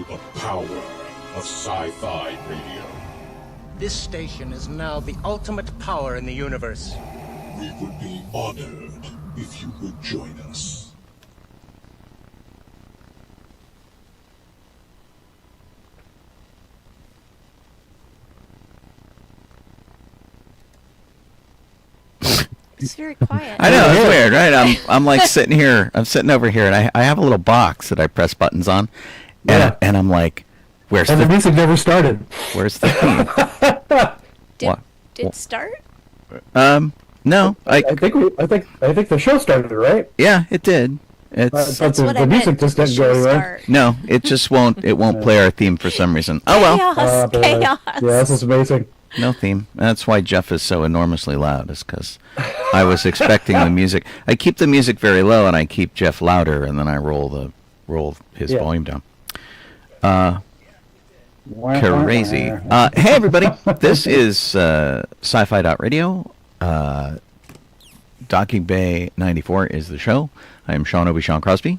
the power of sci-fi radio. This station is now the ultimate power in the universe. We would be honored if you would join us. It's very quiet. I know, it's weird, right? I'm like sitting over here, and I have a little box that I press buttons on, and I'm like, where's the music never started. Where's the theme? Did it start? No. I think the show started, right? Yeah, it did. It's That's what I meant. music just didn't go anywhere. No, it just won't. It won't play our theme for some reason. Oh well. Chaos. Yeah, this is amazing. No theme. That's why Jeff is so enormously loud. Is because I was expecting the music. I keep the music very low, and I keep Jeff louder, and then I roll his volume down. Crazy. Hey everybody, this is Sci-Fi.radio. Docking Bay 94 is the show. I am Sean Obi-Shawn Crosby.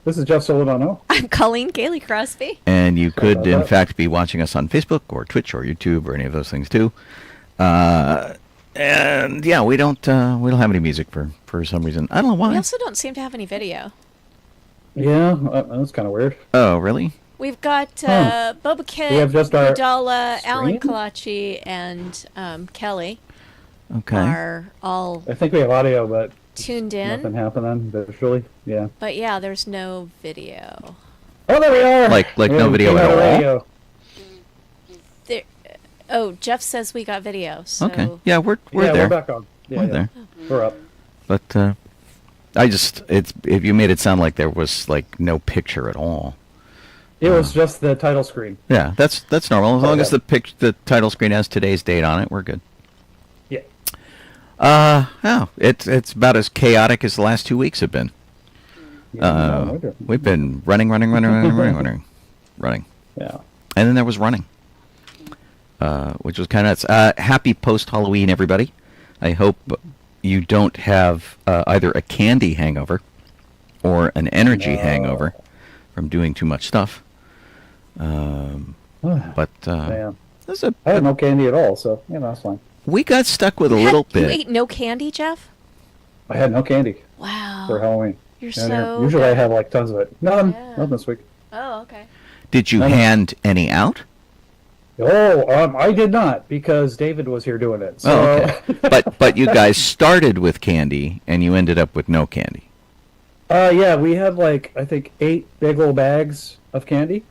This is Jeff Donoho. I'm Colleen Kaylee Crosby. And you could, in fact, be watching us on Facebook or Twitch or YouTube or any of those things too. And yeah, we don't have any music for some reason. I don't know why. We also don't seem to have any video. Yeah, that's kind of weird. Oh, really? We've got Boba-Kit, We have just our Udala, Alan screen? Kalachi, and Kelly Okay. are all I think we have audio, but tuned in. nothing happening visually. Yeah. But yeah, there's no video. Oh, there we are. Like no we video came at out of all? radio. There, Jeff says we got video. So Okay. Yeah, we're Yeah, there. we're back on. Yeah, We're yeah. there. We're up. But if you made it sound like there was like no picture at all. It was just the title screen. Yeah, that's normal. As long as Okay. the title screen has today's date on it, we're good. Yeah. It's about as chaotic as the last 2 weeks have been. No wonder. We've been running. Yeah. And then there was running, which was kind of nuts. Happy post-Halloween, everybody. I hope you don't have either a candy hangover or an energy hangover from doing too much stuff. But Damn. that's I had no candy at all, so that's fine. we got stuck with a little You bit. ate no candy, Jeff? I had no candy Wow. for Halloween. You're And so usually I good. have like tons of it. None. Yeah. None this week. Oh, okay. Did you No. hand any out? Oh, I did not because David was here doing it. So. Oh, okay. but you guys started with candy and you ended up with no candy. Yeah, we had like I think 8 big old bags of candy,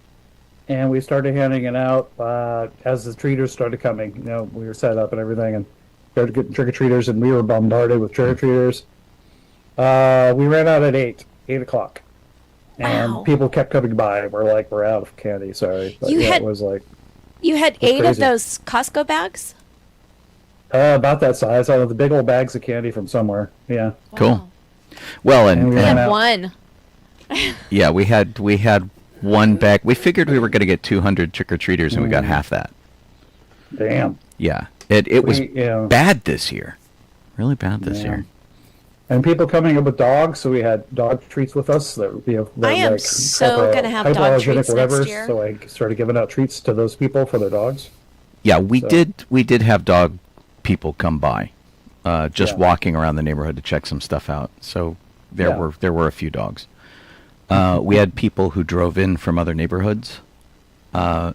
and we started handing it out as the treaters started coming. We were set up and everything, and started getting trick or treaters, and we were bombarded with trick or treaters. We ran out at 8 o'clock, and Wow. people kept coming by. We're like, we're out of candy. Sorry, but You yeah, had- it was like You had That's 8 of crazy. those Costco bags? about that size. Out of the big old bags of candy from somewhere. Yeah. Cool. Wow. Well, And we I ran had out. one. yeah, we had one bag. We figured we were going to get 200 trick-or-treaters, and we got half that. Damn. Yeah, it was yeah. bad this year. Really bad this Yeah. year. And people coming up with dogs, so we had dog treats with us. That I am so gonna have dog treats next year. So I started giving out treats to those people for their dogs. Yeah, we So- did have dog people come by, just Yeah. walking around the neighborhood to check some stuff out. So there Yeah. were a few dogs. We had people who drove in from other neighborhoods,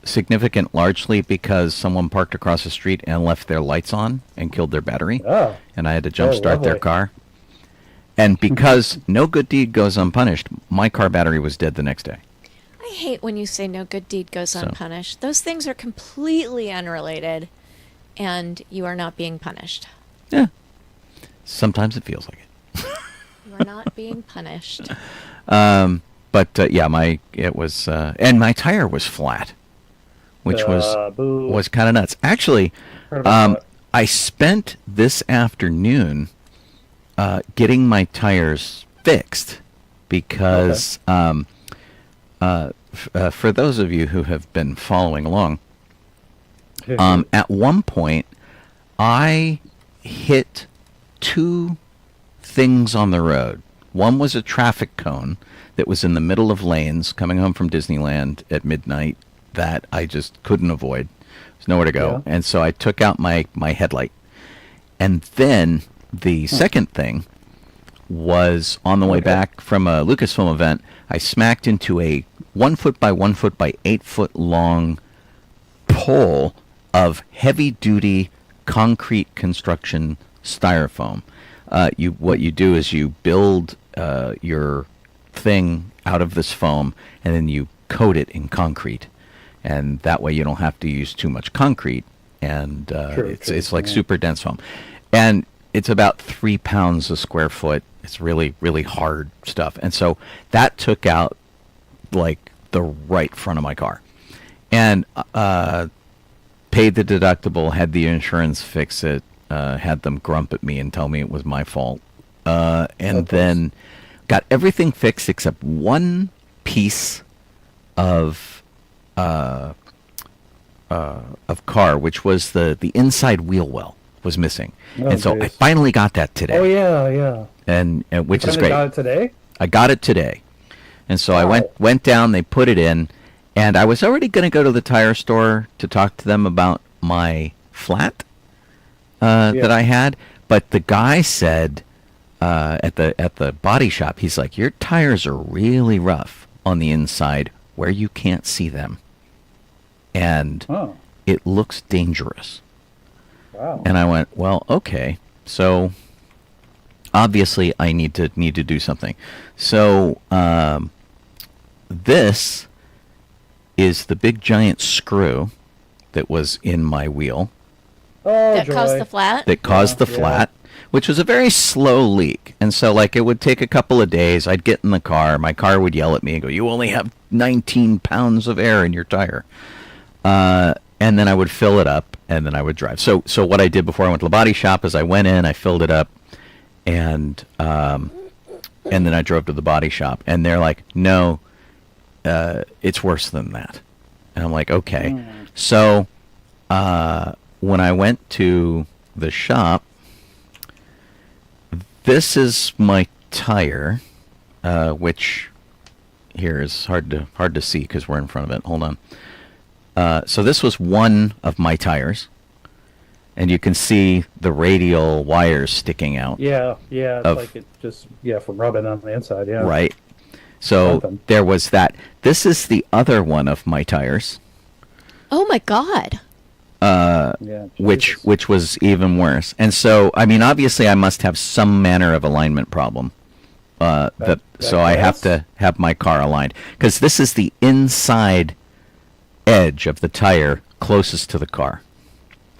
significant largely because someone parked across the street and left their lights on and killed their battery, Oh, and I had to jump start their lovely. car. And because no good deed goes unpunished, my car battery was dead the next day. I hate when you say no good deed goes So- unpunished. Those things are completely unrelated, and you are not being punished. Yeah, sometimes it feels like it. You are not being punished. But yeah, it was, and my tire was flat, which boo. was kind of nuts. Actually, Heard about that. I spent this afternoon getting my tires fixed because for those of you who have been following along, at one point I hit 2 things on the road, One was a traffic cone that was in the middle of lanes coming home from Disneyland at midnight that I just couldn't avoid. There's nowhere to go. Yeah. And so I took out my headlight. And then the second thing was on the way back from a Lucasfilm event, I smacked into a 1 foot by 1 foot by 8 foot long pole of heavy duty concrete construction styrofoam. What you do is you build your thing out of this foam, and then you coat it in concrete, and that way you don't have to use too much concrete, and it's like super dense foam, and it's about 3 pounds a square foot. It's really, really hard stuff, and so that took out like the right front of my car, and paid the deductible, had the insurance fix it, had them grump at me and tell me it was my fault, and then got everything fixed except one piece of car, which was the inside wheel well was missing, and so I finally got that today. Oh yeah. And which is You great. got it today? I got it today, and so I went down. They put it in, and I was already going to go to the tire store to talk to them about my flat that I had, but the guy said at the body shop, he's like, your tires are really rough on the inside where you can't see them, and it looks dangerous. Wow. And I went, well, okay, so obviously I need to do something. So this is the big giant screw that was in my wheel Oh, That joy. caused the flat? that caused the Yeah. flat, which was a very slow leak. And so, like, it would take a couple of days. I'd get in the car. My car would yell at me and go, you only have 19 pounds of air in your tire. And then I would fill it up, and then I would drive. So what I did before I went to the body shop is I went in, I filled it up, and then I drove to the body shop. And they're like, no, it's worse than that. And I'm like, okay. So when I went to the shop, this is my tire, which here is hard to see because we're in front of it. Hold on. So this was one of my tires, and you can see the radial wires sticking out. Yeah. It's like it just from rubbing on the inside. Yeah. Right. So Nothing. there was that. This is the other one of my tires, Oh my god. Yeah. Jesus. which was even worse. And so, I mean, obviously, I must have some manner of alignment problem. So I have to have my car aligned, because this is the inside edge of the tire closest to the car.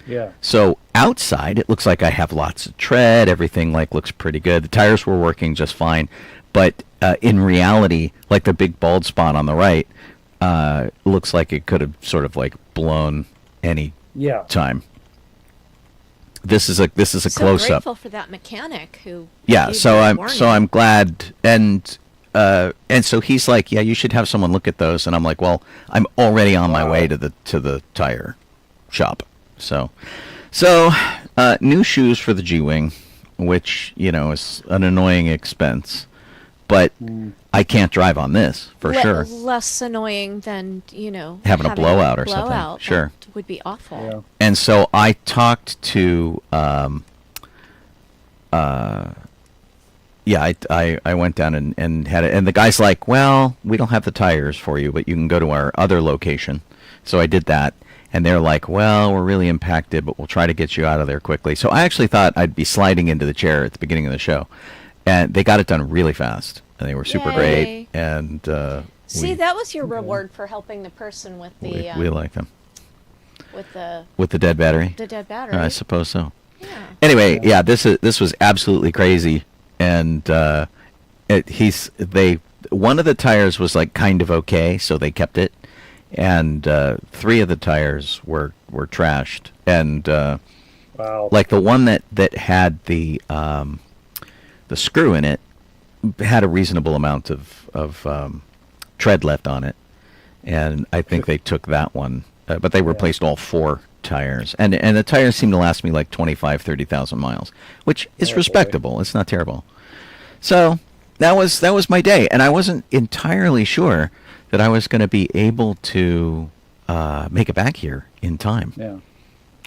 Yeah. So outside, it looks like I have lots of tread. Everything looks pretty good. The tires were working just fine, but in reality, like the big bald spot on the right, looks like it could have sort of blown any time. This is a close up. Grateful for that mechanic who. Yeah, gave so you a I'm warning. glad, and so he's like, yeah, you should have someone look at those, and I'm like, well, I'm already on my way to the tire shop. So new shoes for the G-Wing, which is an annoying expense, but I can't drive on this for sure. Less annoying than Having a blowout or something. blowout. Sure. That would be awful. Yeah. And so I talked to I went down and had it, and the guy's like, well, we don't have the tires for you, but you can go to our other location. So I did that, and they're like, well, we're really impacted, but we'll try to get you out of there quickly. So I actually thought I'd be sliding into the chair at the beginning of the show, and they got it done really fast, and they were super Yay. great, and See, that was your reward for helping the person with the we like them. with The dead battery? the dead battery. I suppose so. Yeah. Anyway, yeah, this was absolutely crazy, and one of the tires was kind of okay, so they kept it, and 3 of the tires were trashed, and Wow. the one that had the screw in it had a reasonable amount of tread left on it, and I think they took that one, but they replaced all 4 tires, and the tires seem to last me 25,000-30,000 miles, which is respectable. It's not terrible. So that was my day, and I wasn't entirely sure that I was going to be able to make it back here in time. Yeah.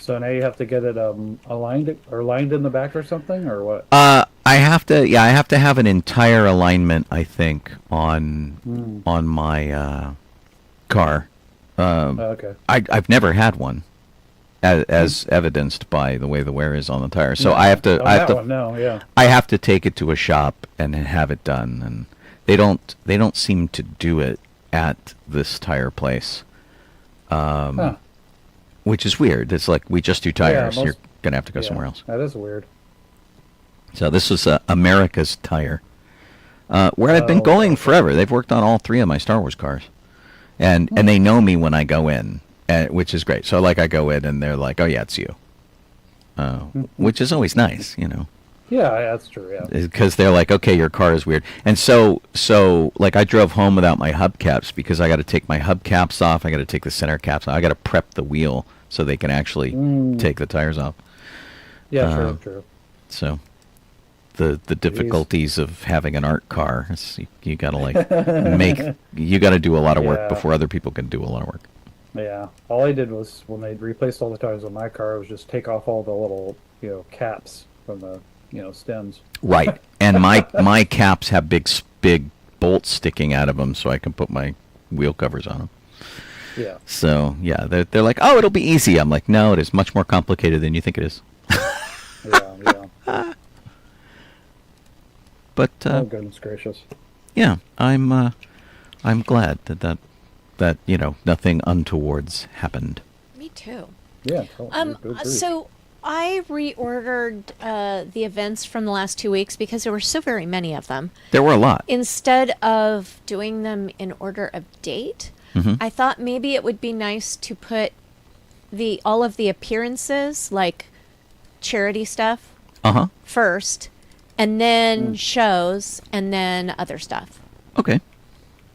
So now you have to get it aligned or lined in the back or something, or what? I have to have an entire alignment, I think, on my car. Okay. I've never had one, as evidenced by the way the wear is on the tire. So I have to. I have to take it to a shop and have it done, and they don't seem to do it at this tire place. Which is weird. It's like, we just do tires. You're gonna have to go somewhere else. That is weird. So this was America's Tire, where I've been going forever. They've worked on all 3 of my Star Wars cars, and they know me when I go in, which is great. So like, I go in and they're like, "Oh yeah, it's you," which is always nice, you know. Yeah, that's true. Yeah. Because they're like, "Okay, your car is weird," and so like, I drove home without my hubcaps because I got to take my hubcaps off. I got to take the center caps off. I got to prep the wheel so they can actually take the tires off. Yeah, true. So the difficulties of having an art car, you got to like you got to do a lot of work before other people can do a lot of work. Yeah, all I did was, when they replaced all the tires on my car, was just take off all the little caps from the stems. Right, and my caps have big bolts sticking out of them, so I can put my wheel covers on them. Yeah. So yeah, they're like, "Oh, it'll be easy." I'm like, "No, it is much more complicated than you think it is." Yeah. But oh, goodness gracious. Yeah, I'm glad that nothing untowards happened. Me too. Yeah. So I reordered the events from the last 2 weeks because there were so very many of them. There were a lot. Instead of doing them in order of date, I thought maybe it would be nice to put all of the appearances, like charity stuff, first, and then shows, and then other stuff. Okay.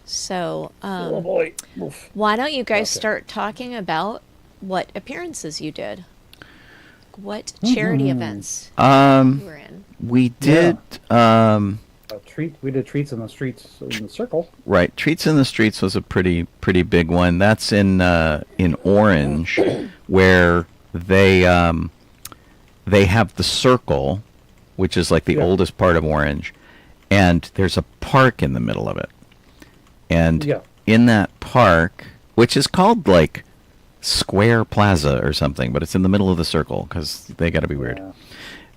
So, oh boy. why don't you guys start talking about what appearances you did? What charity events you were in? We did. We did Treats in the Streets in the Circle. Right, Treats in the Streets was a pretty big one. That's in Orange, where they have the Circle, which is like the oldest part of Orange, and there's a park in the middle of it. And in that park, which is called like Square Plaza or something, but it's in the middle of the Circle because they got to be weird. Yeah.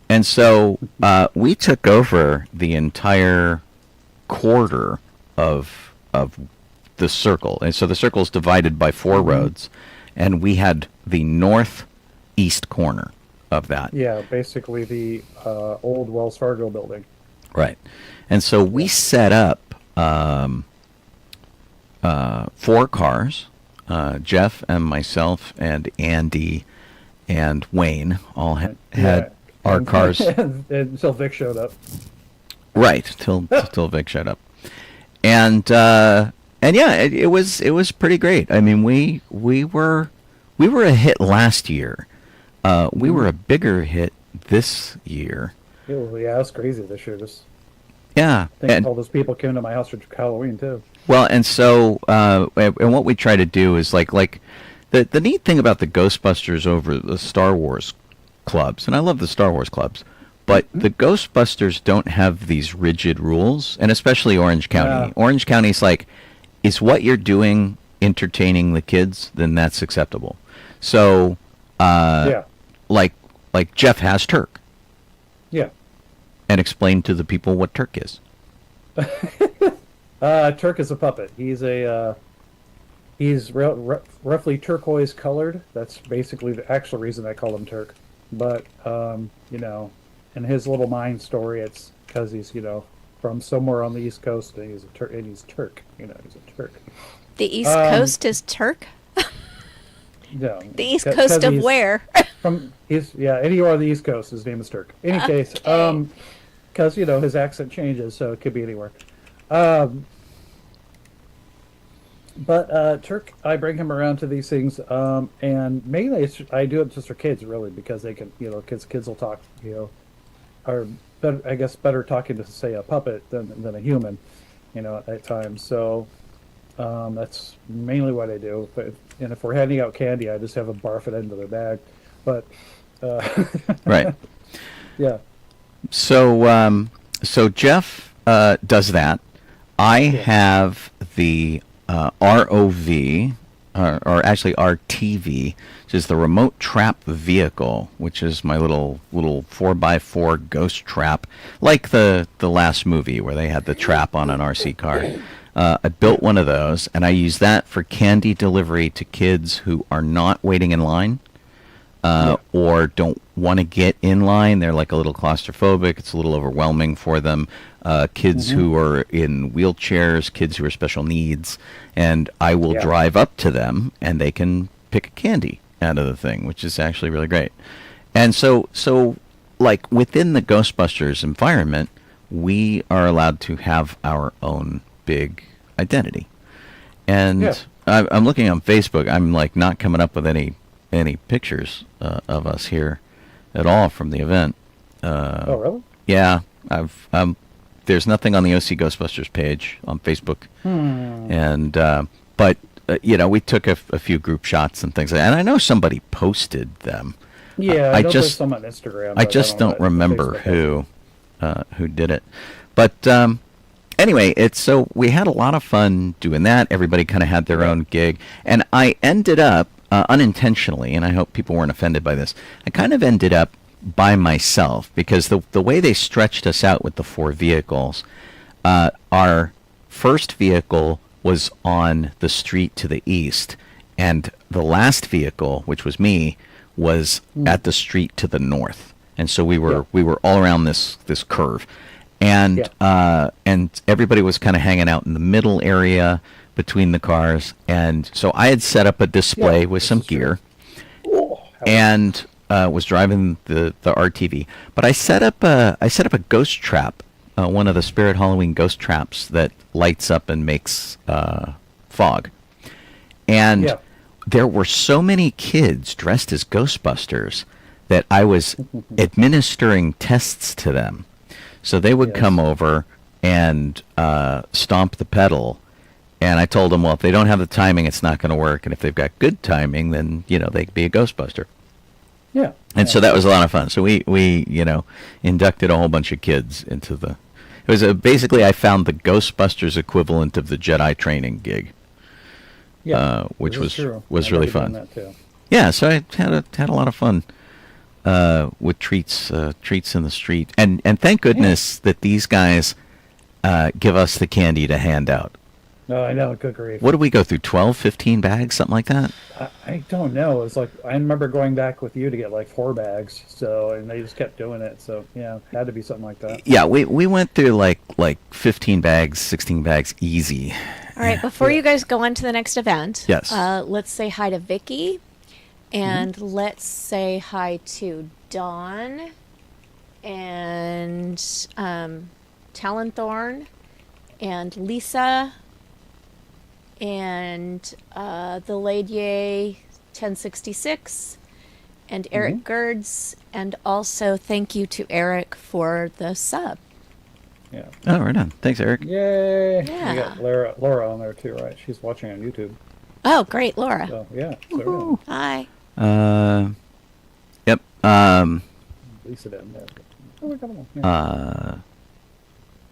And so we took over the entire quarter of the Circle, and so the Circle is divided by 4 roads, and we had the northeast corner of that. Yeah, basically the old Wells Fargo building. Right, and so we set up 4 cars. Jeff and myself and Andy and Wayne all had our cars until Vic showed up. Right, till Vic showed up, and yeah, it was pretty great. I mean, we were a hit last year. We were a bigger hit this year. Yeah, that's crazy this year. Yeah, I think all those people came to my house for Halloween too. Well, and so and what we try to do is like the neat thing about the Ghostbusters over the Star Wars clubs, and I love the Star Wars clubs, but the Ghostbusters don't have these rigid rules, and especially Orange County. Yeah. Orange County's like, is what you're doing entertaining the kids? Then that's acceptable. So, like Jeff has Turk. Yeah. And explain to the people what Turk is. Turk is a puppet. He's roughly turquoise colored. That's basically the actual reason I call him Turk. But in his little mind story, it's because he's from somewhere on the East Coast, and he's Turk. He's a Turk. The East Coast is Turk. No. The East Coast of where? Anywhere on the East Coast. His name is Turk. In any case, because his accent changes, so it could be anywhere. But Turk, I bring him around to these things, and mainly I do it just for kids, really, because they can, kids will talk, or better, I guess, better talking to, say, a puppet than a human, at times. So that's mainly what I do. And if we're handing out candy, I just have them barf it into their bag. But Right. yeah. So Jeff does that. I have the ROV, or actually RTV, which is the remote trap vehicle, which is my little 4x4 ghost trap, like the last movie where they had the trap on an RC car. I built one of those, and I use that for candy delivery to kids who are not waiting in line. Or don't want to get in line. They're like a little claustrophobic. It's a little overwhelming for them. Kids who are in wheelchairs, kids who are special needs, and I will drive up to them and they can pick a candy out of the thing, which is actually really great. And so like within the Ghostbusters environment, we are allowed to have our own big identity. And I'm looking on Facebook. I'm like not coming up with any pictures of us here at all from the event. Oh, really? Yeah, there's nothing on the OC Ghostbusters page on Facebook, and but we took a few group shots and things, and I know somebody posted them. Yeah, I know just there's some on Instagram. I but just know don't what remember Facebook who did it, but anyway, so we had a lot of fun doing that. Everybody kind of had their own gig, and I ended up. Unintentionally, and I hope people weren't offended by this, I kind of ended up by myself because the way they stretched us out with the 4 vehicles, our first vehicle was on the street to the east, and the last vehicle, which was me, was at the street to the north. And so we were all around this curve, and everybody was kind of hanging out in the middle area between the cars, and so I had set up a display with some gear, and was driving the RTV. But I set up a ghost trap, one of the Spirit Halloween ghost traps that lights up and makes fog. And there were so many kids dressed as Ghostbusters that I was administering tests to them. So they would come over and stomp the pedal. And I told them, well, if they don't have the timing, it's not going to work. And if they've got good timing, then, they could be a Ghostbuster. Yeah. And so that was a lot of fun. So we inducted a whole bunch of kids into the... It was basically, I found the Ghostbusters equivalent of the Jedi training gig. Yeah. Which was really fun. That too. Yeah, so I had a lot of fun with treats in the street. And thank goodness that these guys give us the candy to hand out. No, I know. Good grief. What did we go through? 12, 15 bags, something like that? I don't know. It's like I remember going back with you to get like 4 bags. So and they just kept doing it. So yeah, it had to be something like that. Yeah, we went through like 15 bags, 16 bags, easy. All right, before you guys go on to the next event, yes, let's say hi to Vicky, and let's say hi to Dawn, and Talonthorn, and Lisa, and the Lady 1066, and Eric Gerds, and also thank you to Eric for the sub. Yeah. Oh, right on. Thanks, Eric. Yay. Yeah. We got Laura on there too, right? She's watching on YouTube. Oh, great, Laura. So yeah. So, Hi. Yep. Lisa down there. Oh, we're coming on.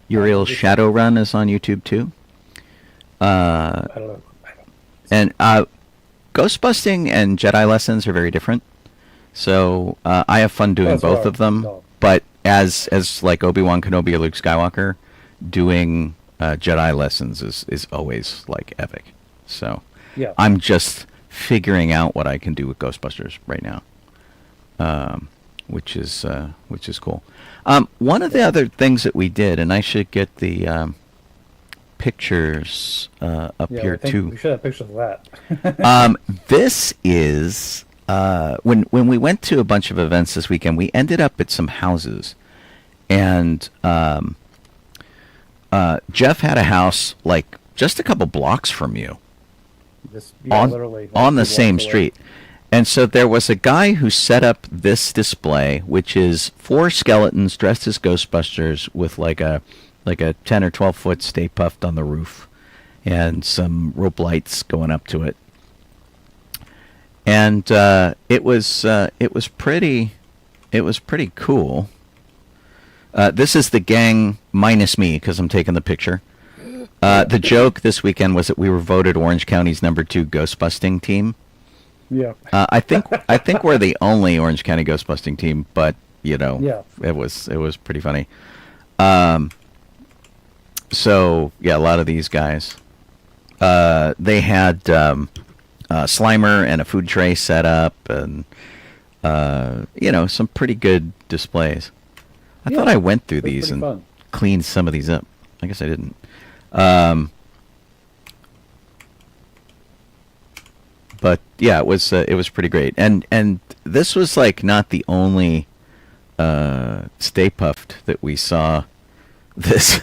Uriel's Shadowrun is on YouTube too. I don't know. And Ghostbusting and Jedi Lessons are very different. So I have fun doing both of them. No. But as like Obi-Wan Kenobi or Luke Skywalker, doing Jedi Lessons is always like epic. So yeah. I'm just figuring out what I can do with Ghostbusters right now, which is cool. One of the other things that we did, and I should get the pictures up here too. We should have pictures of that. This is when we went to a bunch of events this weekend. We ended up at some houses, and Jeff had a house like just a couple blocks from you, Just, literally on the same away. street. And so there was a guy who set up this display, which is 4 skeletons dressed as Ghostbusters with like a 10 or 12 foot Stay Puft on the roof, and some rope lights going up to it. And it was pretty cool. This is the gang minus me because I'm taking the picture. The joke this weekend was that we were voted Orange County's #2 ghostbusting team. Yeah. I think we're the only Orange County ghostbusting team, but Yeah. it was pretty funny. So yeah, a lot of these guys. They had Slimer and a food tray set up, and some pretty good displays. I thought I went through these and fun. cleaned some of these up. I guess I didn't. But yeah, it was pretty great, and this was like not the only Stay Puft that we saw this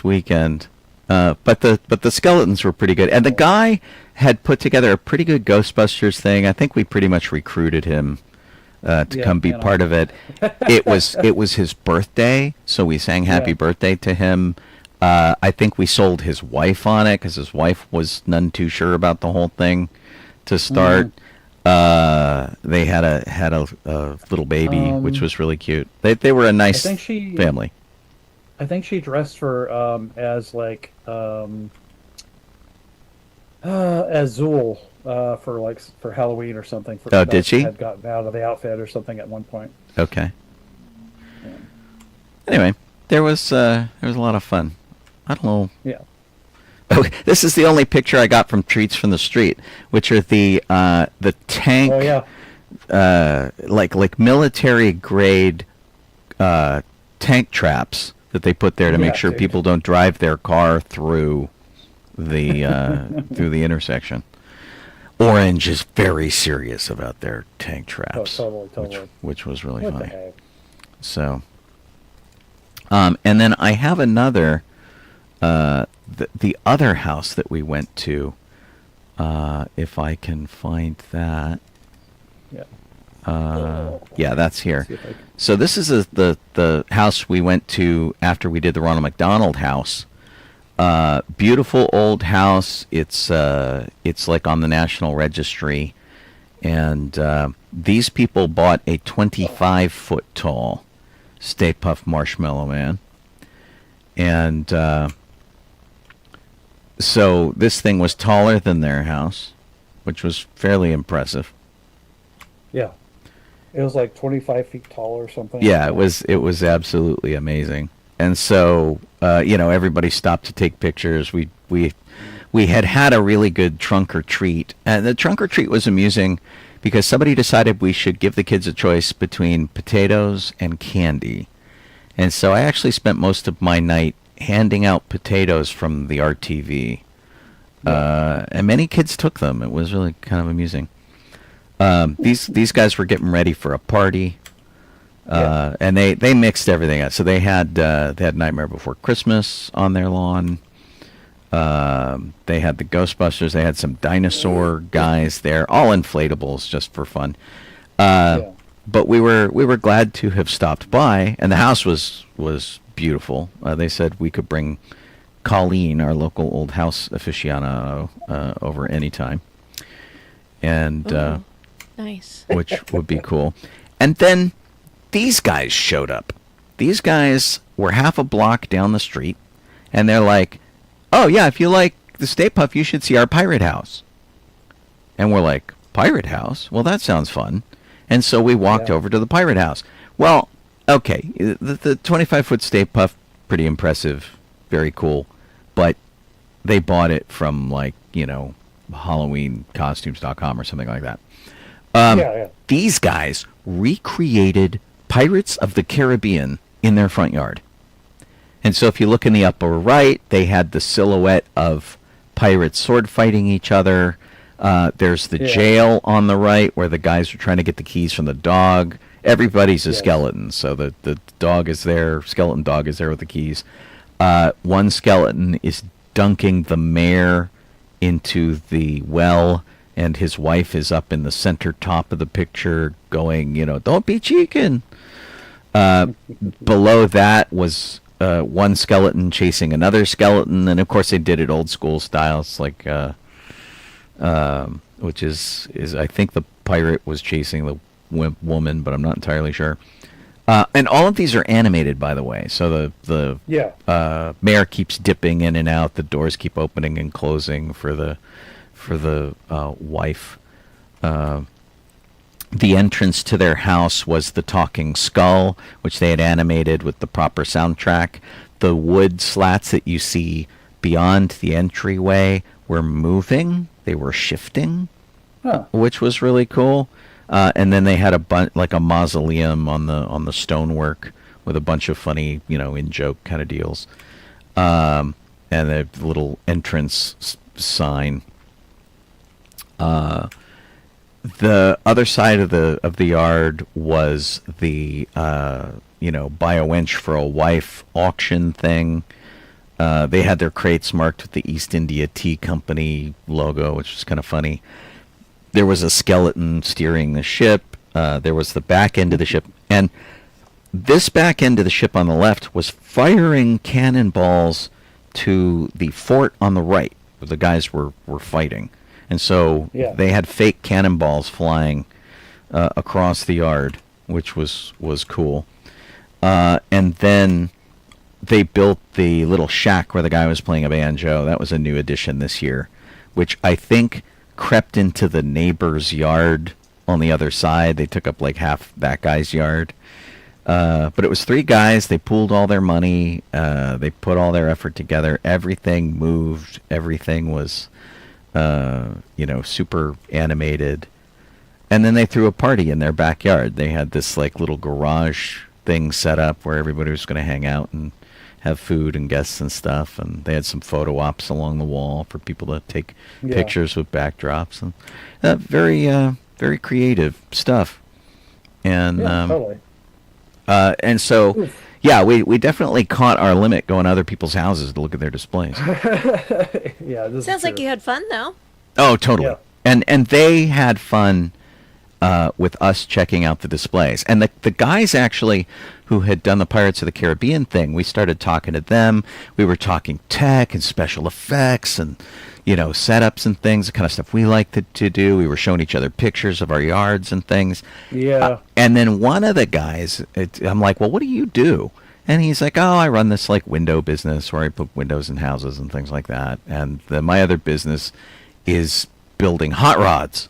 weekend. But the skeletons were pretty good, and the guy had put together a pretty good Ghostbusters thing. I think we pretty much recruited him to come be part of it. It was his birthday, so we sang Happy Birthday to him. I think we sold his wife on it because his wife was none too sure about the whole thing to start. They had a little baby, which was really cute. They were a nice family. I think she dressed for as like as Zool for Halloween or something. Oh, did she? Had gotten out of the outfit or something at one point. Okay. Yeah. Anyway, there was a lot of fun. I don't know. Yeah. Oh, this is the only picture I got from Treats from the Street, which are the tank, like military grade tank traps that they put there to make sure people don't drive their car through the intersection. Orange is very serious about their tank traps, totally. which was really What funny. the heck? So, and then I have another, the other house that we went to, if I can find that. Yeah. Yeah, that's here. See if I can- So this is the house we went to after we did the Ronald McDonald house. Beautiful old house. It's like on the National Registry, and these people bought a 25-foot tall Stay Puft Marshmallow Man, and so this thing was taller than their house, which was fairly impressive. Yeah. It was like 25 feet tall or something. Yeah, it was absolutely amazing. And so, everybody stopped to take pictures. We had a really good trunk or treat. And the trunk or treat was amusing because somebody decided we should give the kids a choice between potatoes and candy. And so I actually spent most of my night handing out potatoes from the RTV. And many kids took them. It was really kind of amusing. These guys were getting ready for a party. And they mixed everything up. So they had Nightmare Before Christmas on their lawn. They had the Ghostbusters. They had some dinosaur guys there, all inflatables just for fun. But we were glad to have stopped by, and the house was beautiful. They said we could bring Colleen, our local old house aficionado, over anytime, and Nice. which would be cool. And then these guys showed up. These guys were half a block down the street, and they're like, "Oh yeah, if you like the Stay Puft, you should see our pirate house." And we're like, "Pirate house? Well, that sounds fun." And so we walked over to the pirate house. Well, okay, the 25-foot Stay Puft, pretty impressive, very cool, but they bought it from HalloweenCostumes.com or something like that. These guys recreated Pirates of the Caribbean in their front yard. And so if you look in the upper right, they had the silhouette of pirates sword fighting each other. There's the jail on the right where the guys are trying to get the keys from the dog. Everybody's a skeleton, so the dog is there, skeleton dog is there with the keys. One skeleton is dunking the mayor into the well and his wife is up in the center top of the picture going, don't be cheeking. Below that was one skeleton chasing another skeleton, and of course they did it old school style. It's like, which is I think the pirate was chasing the wimp woman, but I'm not entirely sure. And all of these are animated, by the way. So the mayor keeps dipping in and out. The doors keep opening and closing for the wife. The entrance to their house was the talking skull, which they had animated with the proper soundtrack. The wood slats that you see beyond the entryway were moving. They were shifting, which was really cool. And then they had like a mausoleum on the stonework with a bunch of funny, in-joke kind of deals. And a little entrance sign. The other side of the yard was the buy a wench for a wife auction thing. They had their crates marked with the East India Tea Company logo, which was kind of funny. There was a skeleton steering the ship. There was the back end of the ship, and this back end of the ship on the left was firing cannonballs to the fort on the right, where the guys were fighting. And so they had fake cannonballs flying across the yard, which was cool. And then they built the little shack where the guy was playing a banjo. That was a new addition this year, which I think crept into the neighbor's yard on the other side. They took up like half that guy's yard. But it was 3 guys. They pooled all their money. They put all their effort together. Everything moved. Everything was... super animated. And then they threw a party in their backyard. They had this like little garage thing set up where everybody was going to hang out and have food and guests and stuff. And they had some photo ops along the wall for people to take pictures with backdrops. And very creative stuff. And totally. And so... Oof. Yeah, we definitely caught our limit going to other people's houses to look at their displays. Sounds like you had fun, though. Oh, totally. Yeah. And they had fun with us checking out the displays. And the guys actually who had done the Pirates of the Caribbean thing, we started talking to them. We were talking tech and special effects and, setups and things, the kind of stuff we like to do. We were showing each other pictures of our yards and things. Yeah. And then one of the guys, I'm like, well, what do you do? And he's like, oh, I run this like window business where I put windows in houses and things like that. And my other business is building hot rods.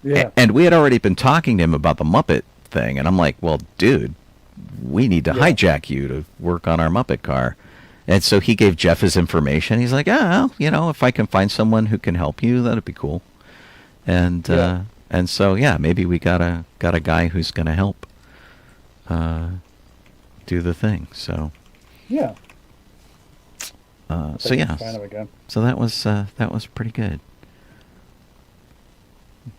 Yeah. And we had already been talking to him about the Muppet thing. And I'm like, well, dude, we need to hijack you to work on our Muppet car. And so he gave Jeff his information. He's like, if I can find someone who can help you, that'd be cool. And so maybe we got a guy who's going to help do the thing. So yeah. So that was pretty good.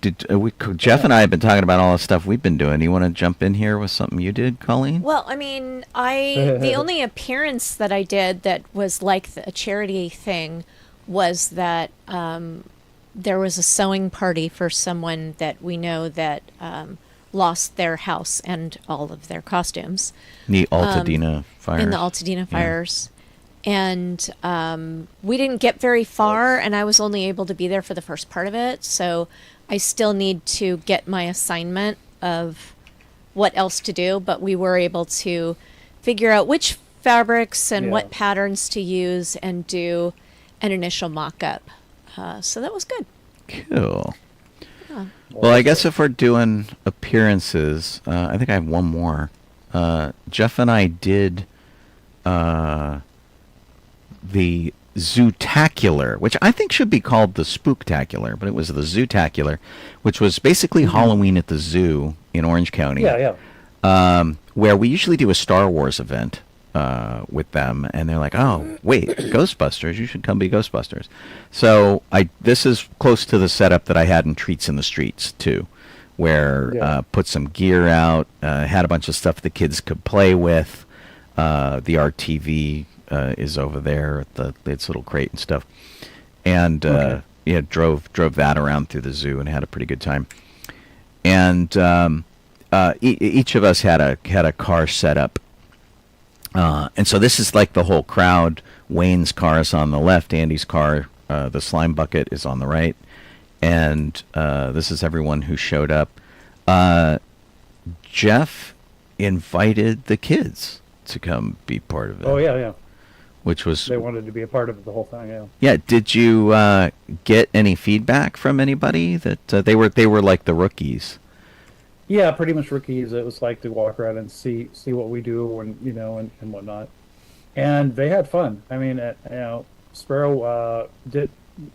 Jeff and I have been talking about all the stuff we've been doing. You want to jump in here with something you did, Colleen? Well, I mean, the only appearance that I did that was like a charity thing was that there was a sewing party for someone that we know that lost their house and all of their costumes. The Altadena fires. In the Altadena fires. And we didn't get very far, and I was only able to be there for the first part of it, so I still need to get my assignment of what else to do, but we were able to figure out which fabrics and what patterns to use and do an initial mock-up. So that was good. Cool. Yeah. Well, I guess if we're doing appearances, I think I have one more. Jeff and I did the Zootacular, which I think should be called the Spooktacular, but it was the Zootacular, which was basically Halloween at the zoo in Orange County. Where we usually do a Star Wars event with them, and they're like, "Oh, wait, Ghostbusters! You should come be Ghostbusters." So this is close to the setup that I had in Treats in the Streets too, where put some gear out, had a bunch of stuff the kids could play with. The RTV is over there at its little crate and stuff, and drove that around through the zoo and had a pretty good time. And each of us had a car set up. And so this is like the whole crowd. Wayne's car is on the left. Andy's car, the slime bucket, is on the right. And this is everyone who showed up. Jeff invited the kids to come be part of it. Oh yeah. Which was... They wanted to be a part of the whole thing, yeah. Yeah, did you get any feedback from anybody that they were like the rookies? Yeah, pretty much rookies. It was like to walk around and see what we do and and whatnot. And they had fun. I mean, Sparrow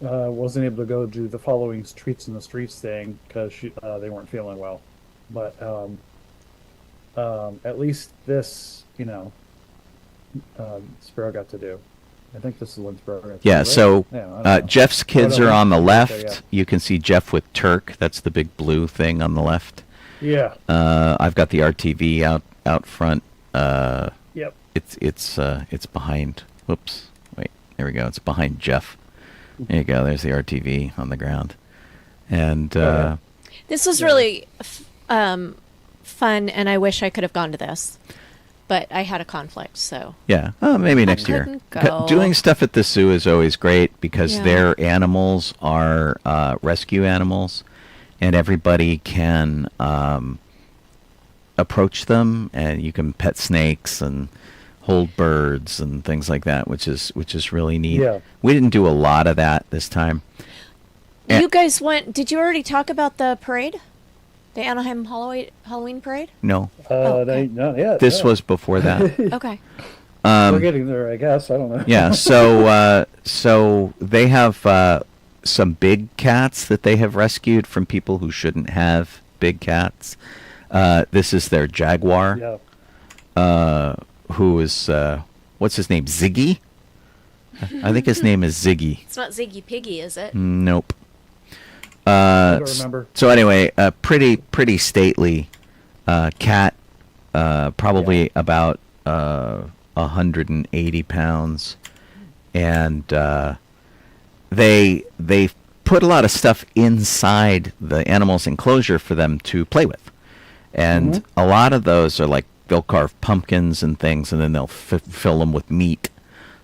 wasn't able to go do the following Treats in the Streets thing because they weren't feeling well. But at least this, Sparrow got to do. I think this is what Sparrow got to do. Yeah, right? so Yeah, I don't know. Jeff's kids are on the left. Yeah. You can see Jeff with Turk. That's the big blue thing on the left. Yeah. I've got the RTV out front. Yep. It's behind. Whoops. Wait. There we go. It's behind Jeff. There you go. There's the RTV on the ground. And This was really fun, and I wish I could have gone to this, but I had a conflict, so. yeah. Oh, maybe next year. couldn't go. Doing stuff at the zoo is always great because Yeah. their animals are rescue animals, and everybody can approach them, and you can pet snakes and hold birds and things like that, which is really neat. Yeah. We didn't do a lot of that this time. You guys went, did you already talk about the parade? The Anaheim Halloween parade? No, okay. Not yet. this yeah. was before that. Okay. We're getting there, I guess. I don't know. Yeah, so they have some big cats that they have rescued from people who shouldn't have big cats. This is their jaguar, Yeah. who is what's his name? Ziggy. I think his name is Ziggy. It's not Ziggy Piggy, is it? Nope. I don't remember. So anyway, a pretty stately cat, probably about 180 pounds, and they put a lot of stuff inside the animal's enclosure for them to play with, and a lot of those are like they'll carve pumpkins and things, and then they'll fill them with meat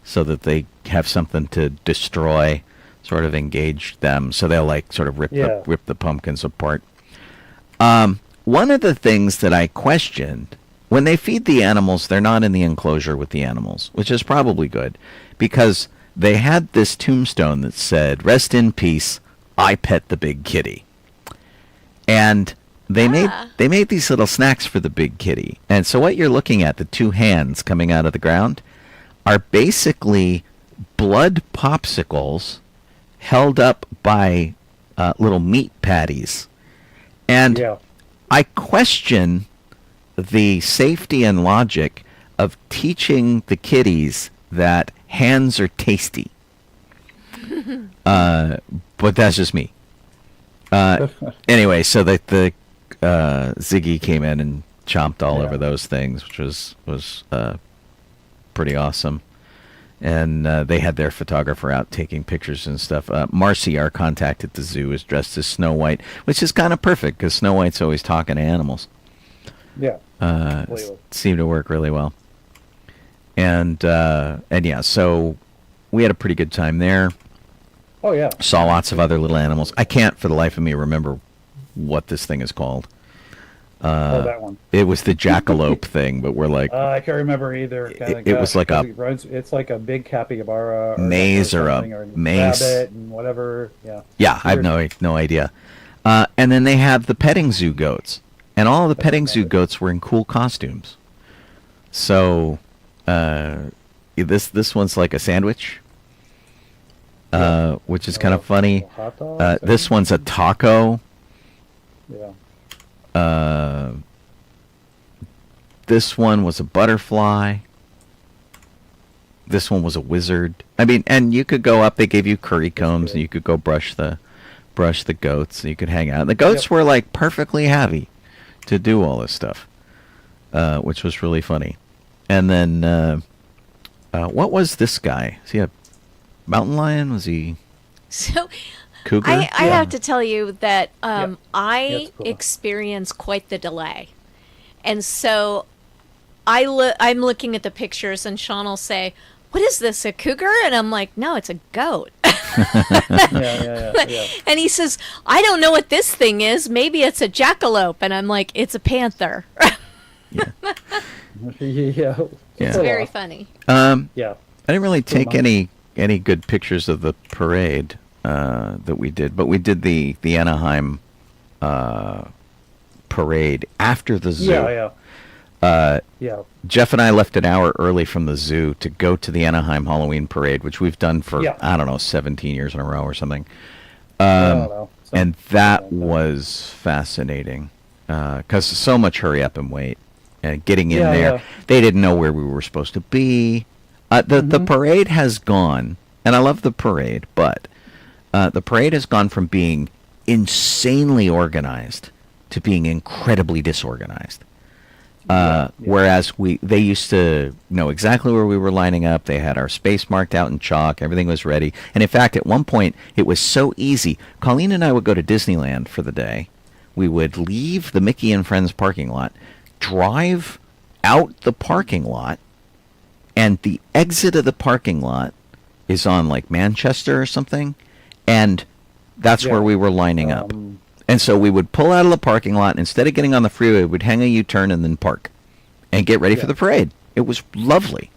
so that they have something to destroy. Sort of engage them, so they'll like sort of rip the pumpkins apart. One of the things that I questioned, when they feed the animals, they're not in the enclosure with the animals, which is probably good, because they had this tombstone that said, "Rest in peace, I pet the big kitty," and they made these little snacks for the big kitty. And so what you're looking at, the two hands coming out of the ground, are basically blood popsicles held up by little meat patties. And Yeah. I question the safety and logic of teaching the kitties that hands are tasty. But that's just me. Anyway, so the Ziggy came in and chomped all over those things, which was pretty awesome. And they had their photographer out taking pictures and stuff. Marcy, our contact at the zoo, is dressed as Snow White, which is kind of perfect because Snow White's always talking to animals. Yeah. Seemed to work really well. And yeah, so we had a pretty good time there. Oh yeah. Saw lots of other little animals. I can't for the life of me remember what this thing is called. That one. It was the jackalope thing, but we're like I can't remember either. it was like It's like a big capybara, or maze or a something, or maze. rabbit and whatever. Yeah. Yeah, I have no idea. And then they have the petting zoo goats, and all the petting zoo goats were in cool costumes. So this one's like a sandwich, which is kind of funny. Hot dog, This one's a taco. Yeah. This one was a butterfly. This one was a wizard. I mean, and you could go up. They gave you curry combs, and you could go brush the goats, and you could hang out. The goats were like perfectly happy to do all this stuff, which was really funny. And then, what was this guy? Is he a mountain lion? Was he? So, cougar. I have to tell you that Yeah, I it's cool. experience quite the delay. And so I'm looking at the pictures, and Sean will say, "What is this, a cougar?" And I'm like, "No, it's a goat." Yeah. And he says, "I don't know what this thing is. Maybe it's a jackalope." And I'm like, "It's a panther." Yeah. Yeah. It's very funny. Yeah. I didn't really take Remind- any good pictures of the parade that we did, but we did the Anaheim parade after the zoo. Yeah. Jeff and I left an hour early from the zoo to go to the Anaheim Halloween parade, which we've done for, Yeah. I don't know, 17 years in a row or something. I don't know. And that was fascinating because so much hurry up and wait. And getting in Yeah, there, yeah. they didn't know where we were supposed to be. The parade has gone, and I love the parade, but the parade has gone from being insanely organized to being incredibly disorganized. Whereas they used to know exactly where we were lining up. They had our space marked out in chalk. Everything was ready. And in fact, at one point, it was so easy. Colleen and I would go to Disneyland for the day. We would leave the Mickey and Friends parking lot, drive out the parking lot, and the exit of the parking lot is on like Manchester or something. And that's Yeah. where we were lining up. And so we would pull out of the parking lot, and instead of getting on the freeway, we'd hang a U-turn and then park and get ready for the parade. It was lovely.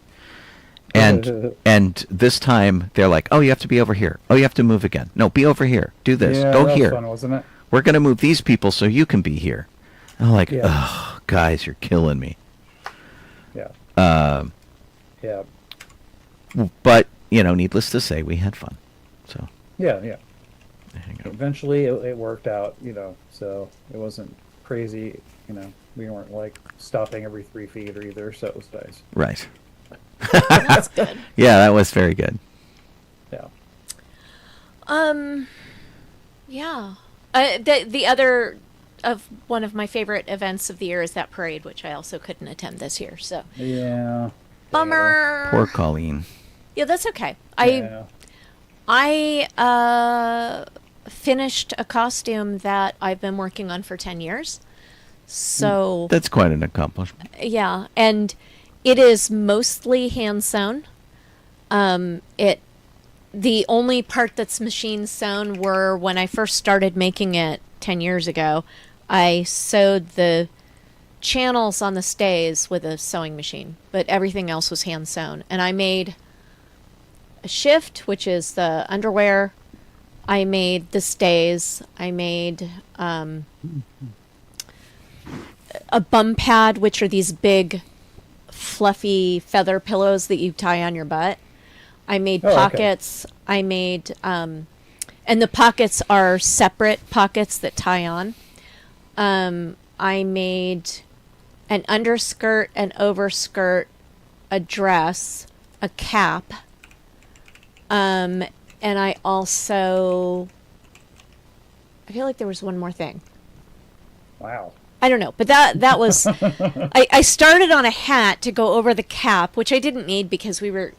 And this time, they're like, oh, you have to be over here. Oh, you have to move again. No, be over here. Do this. Yeah, Go that was here. fun, wasn't it? We're going to move these people so you can be here. I'm like, Yeah. oh, guys, you're killing me. Yeah. Yeah. But, needless to say, we had fun. So, Yeah. there you go. Eventually, it worked out, so it wasn't crazy, we weren't like stopping every 3 feet or either, so it was nice. Right. That's good. Yeah, that was very good. Yeah. Yeah. The other of one of my favorite events of the year is that parade, which I also couldn't attend this year. So Yeah. bummer. Poor Colleen. Yeah, that's okay. Yeah. I finished a costume that I've been working on for 10 years. So That's quite an accomplishment. yeah, and it is mostly hand sewn. The only part that's machine sewn were when I first started making it 10 years ago. I sewed the channels on the stays with a sewing machine, but everything else was hand sewn. And I made a shift, which is the underwear. I made the stays. I made a bum pad, which are these big, fluffy feather pillows that you tie on your butt. I made Oh, okay. pockets. I made, and the pockets are separate pockets that tie on. I made an underskirt, an overskirt, a dress, a cap. And I also, I feel like there was one more thing. Wow. I don't know, but that was, I started on a hat to go over the cap, which I didn't need because we were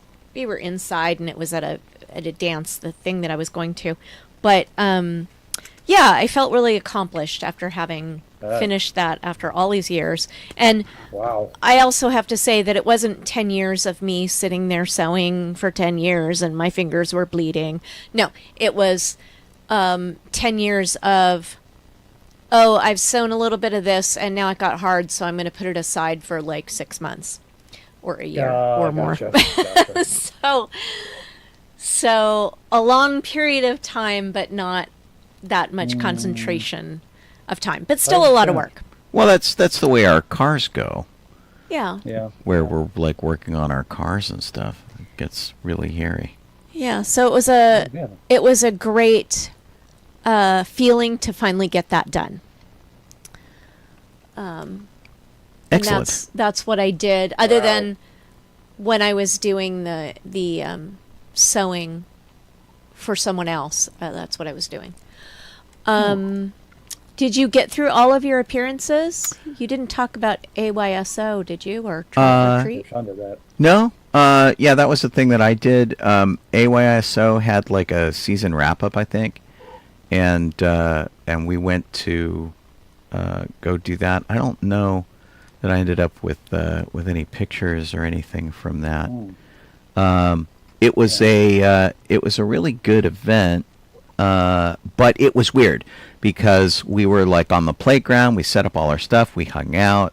inside and it was at a dance, the thing that I was going to. But yeah, I felt really accomplished after having finished that after all these years. And Wow. I also have to say that it wasn't 10 years of me sitting there sewing for 10 years and my fingers were bleeding. No, it was 10 years of, oh, I've sewn a little bit of this and now it got hard, so I'm going to put it aside for like 6 months or a year or more. Gotcha. So a long period of time, but not that much concentration of time, but still a lot of work. Well, that's the way our cars go. Yeah. Yeah. Where we're like working on our cars and stuff. It gets really hairy. Yeah. So it was Yeah. it was a great feeling to finally get that done. And Excellent. that's what I did. Other Wow. than when I was doing the sewing for someone else, that's what I was doing. Did you get through all of your appearances? You didn't talk about AYSO, did you, or Trick or Treat? Sean did that. No? Yeah, that was the thing that I did. AYSO had like a season wrap-up, I think. and we went to go do that. I don't know that I ended up with any pictures or anything from that. It was a really good event, but it was weird because we were like on the playground. We set up all our stuff. We hung out,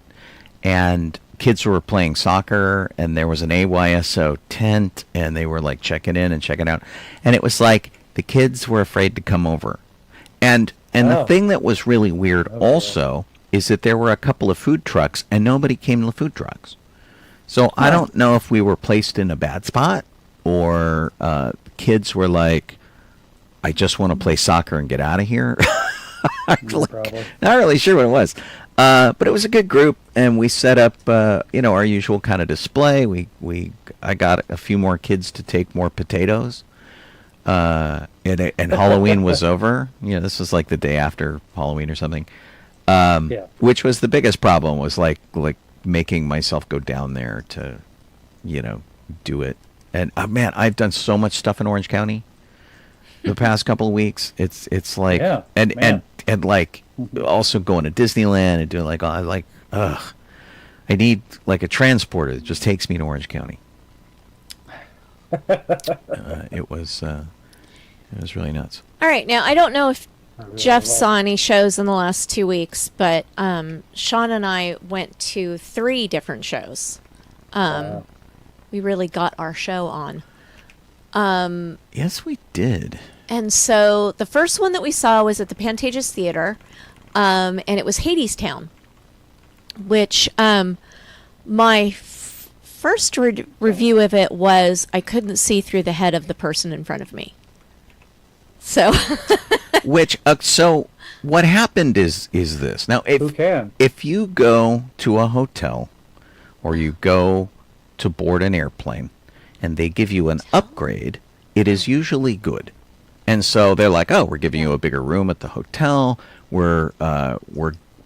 and kids were playing soccer, and there was an AYSO tent, and they were like checking in and checking out, and it was like the kids were afraid to come over, and the thing that was really weird also is that there were a couple of food trucks, and nobody came to the food trucks. So I don't know if we were placed in a bad spot, or kids were like, I just want to play soccer and get out of here. Not really sure what it was. But it was a good group, and we set up, our usual kind of display. I got a few more kids to take more potatoes, and Halloween was over. This was like the day after Halloween or something. Which was the biggest problem, was like making myself go down there to, do it. And man, I've done so much stuff in Orange County the past couple of weeks. It's like, and like also going to Disneyland and doing I need like a transporter that just takes me to Orange County. It was really nuts. All right, now I don't know if Jeff saw any shows in the last 2 weeks, but Sean and I went to 3 different shows. We really got our show on. Yes, we did. And so the first one that we saw was at the Pantages Theater, and it was Hadestown, which my first review of it was I couldn't see through the head of the person in front of me. So, so what happened is this. Now, if you go to a hotel or you go to board an airplane and they give you an upgrade, it is usually good. And so they're like, oh, we're giving you a bigger room at the hotel. We're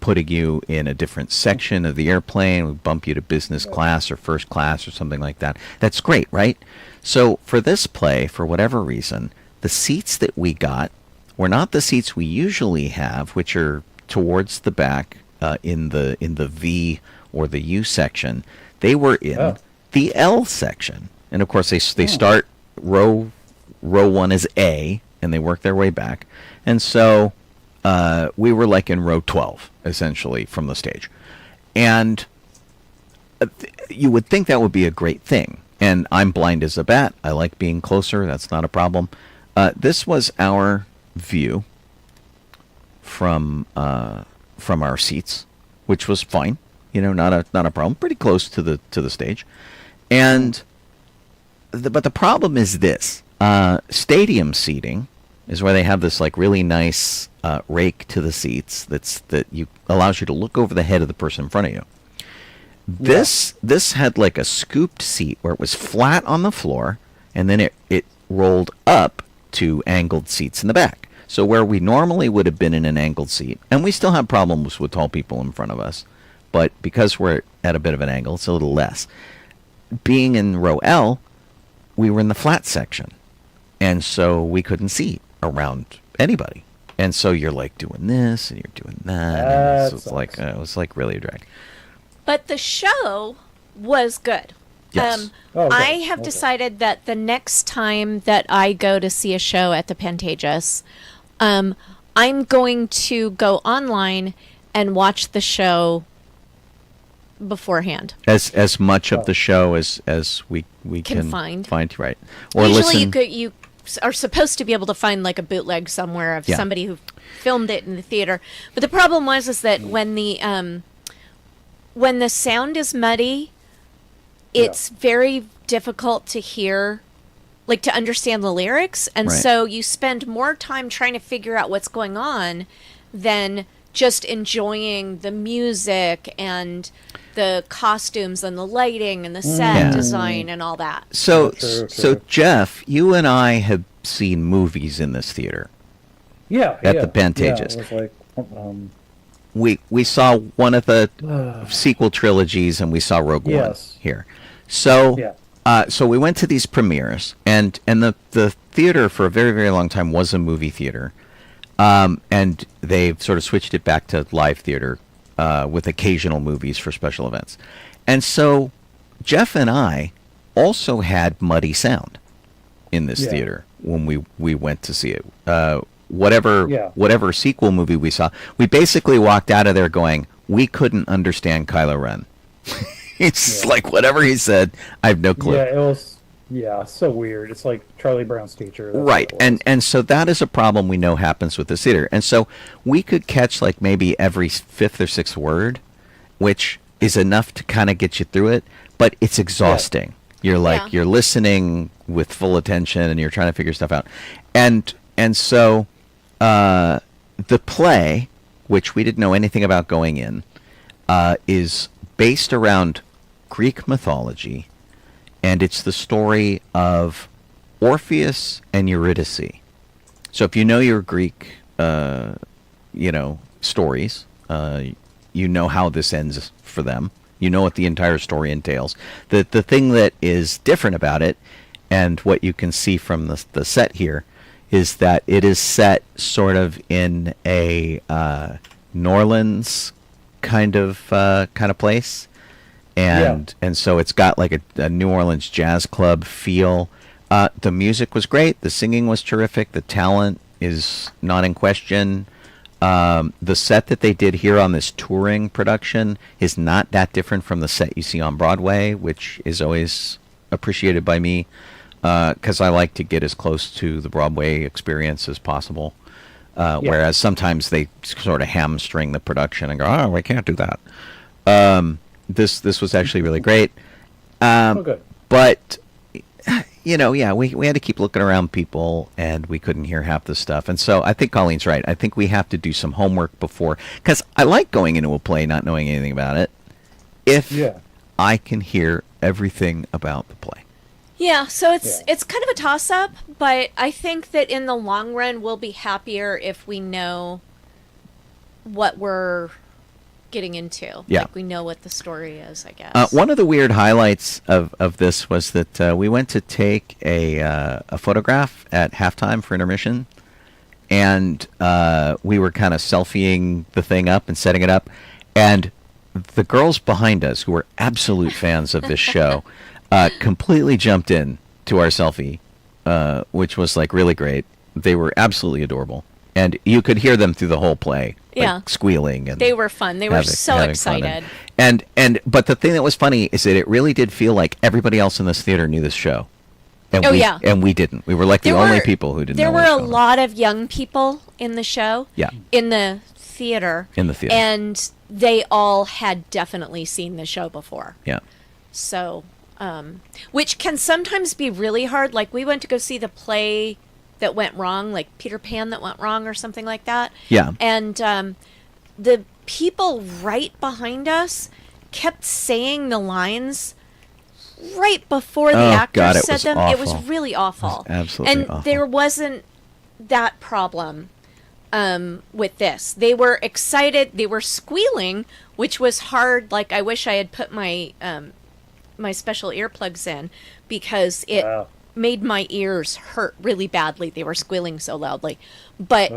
putting you in a different section of the airplane. We bump you to business class or first class or something like that. That's great, right? So for this play, for whatever reason, the seats that we got were not the seats we usually have, which are towards the back in the V or the U section. They were in the L section. And of course they start row 1 is A, and they work their way back. And so we were like in row 12, essentially, from the stage. And you would think that would be a great thing. And I'm blind as a bat. I like being closer. That's not a problem. This was our view from our seats, which was fine. Not a problem. Pretty close to the stage. And but the problem is this. Stadium seating is where they have this like really nice rake to the seats that allows you to look over the head of the person in front of you. This had like a scooped seat where it was flat on the floor, and then it rolled up to angled seats in the back. So where we normally would have been in an angled seat, and we still have problems with tall people in front of us, but because we're at a bit of an angle, it's a little less. Being in row L, we were in the flat section, and so we couldn't see around anybody. And so you're like doing this and you're doing that. And it was like really a drag. But the show was good. Yes. I have decided that the next time that I go to see a show at the Pantages, I'm going to go online and watch the show beforehand. As much of the show as we can find, right? Or usually listen. you are supposed to be able to find like a bootleg somewhere of somebody who filmed it in the theater. But the problem is that when the sound is muddy, it's very difficult to hear, like to understand the lyrics, and so you spend more time trying to figure out what's going on than just enjoying the music and the costumes and the lighting and the set design and all that. So Jeff, you and I have seen movies in this theater. At the Pantages. Yeah, it was like, we saw one of the sequel trilogies, and we saw Rogue One here. So so we went to these premieres, and the theater for a very, very long time was a movie theater. And they've sort of switched it back to live theater with occasional movies for special events. And so Jeff and I also had muddy sound in this theater when we went to see it. Whatever sequel movie we saw, we basically walked out of there going, we couldn't understand Kylo Ren. It's like whatever he said, I have no clue. Yeah, it was so weird. It's like Charlie Brown's teacher. That's Right. what it was. And so that is a problem we know happens with the theater. And so we could catch like maybe every fifth or sixth word, which is enough to kind of get you through it, but it's exhausting. You're like you're listening with full attention and you're trying to figure stuff out. And so the play, which we didn't know anything about going in, is based around Greek mythology, and it's the story of Orpheus and Eurydice. So if you know your Greek, stories, you know how this ends for them. You know what the entire story entails. The thing that is different about it, and what you can see from the set here, is that it is set sort of in a New Orleans kind of place, and so it's got like a New Orleans jazz club feel. The music was great. The singing was terrific. The talent is not in question. The set that they did here on this touring production is not that different from the set you see on Broadway, which is always appreciated by me, because I like to get as close to the Broadway experience as possible. Whereas sometimes they sort of hamstring the production and go, oh, we can't do that. This was actually really great. Good. But we had to keep looking around people, and we couldn't hear half the stuff. And so I think Colleen's right. I think we have to do some homework before, because I like going into a play not knowing anything about it, if I can hear everything about the play. Yeah, so it's kind of a toss-up, but I think that in the long run, we'll be happier if we know what we're getting into. Yeah. Like we know what the story is, I guess. One of the weird highlights of this was that we went to take a photograph at halftime for intermission, and we were kind of selfieing the thing up and setting it up, and the girls behind us, who were absolute fans of this show, completely jumped in to our selfie, which was like really great. They were absolutely adorable, and you could hear them through the whole play, like, squealing. And they were fun. They were so having excited. And but the thing that was funny is that it really did feel like everybody else in this theater knew this show, and and we didn't. We were like the only people who didn't. There know were a lot of young people in the show. Yeah. In the theater. And they all had definitely seen the show before. Yeah. So, which can sometimes be really hard. Like we went to go see the play that went wrong, like Peter Pan that went wrong or something like that. Yeah. And the people right behind us kept saying the lines right before the actors said them. Awful. It was really awful. It was absolutely awful. And there wasn't that problem with this. They were excited. They were squealing, which was hard. Like I wish I had put my my special earplugs in, because it made my ears hurt really badly. They were squealing so loudly. But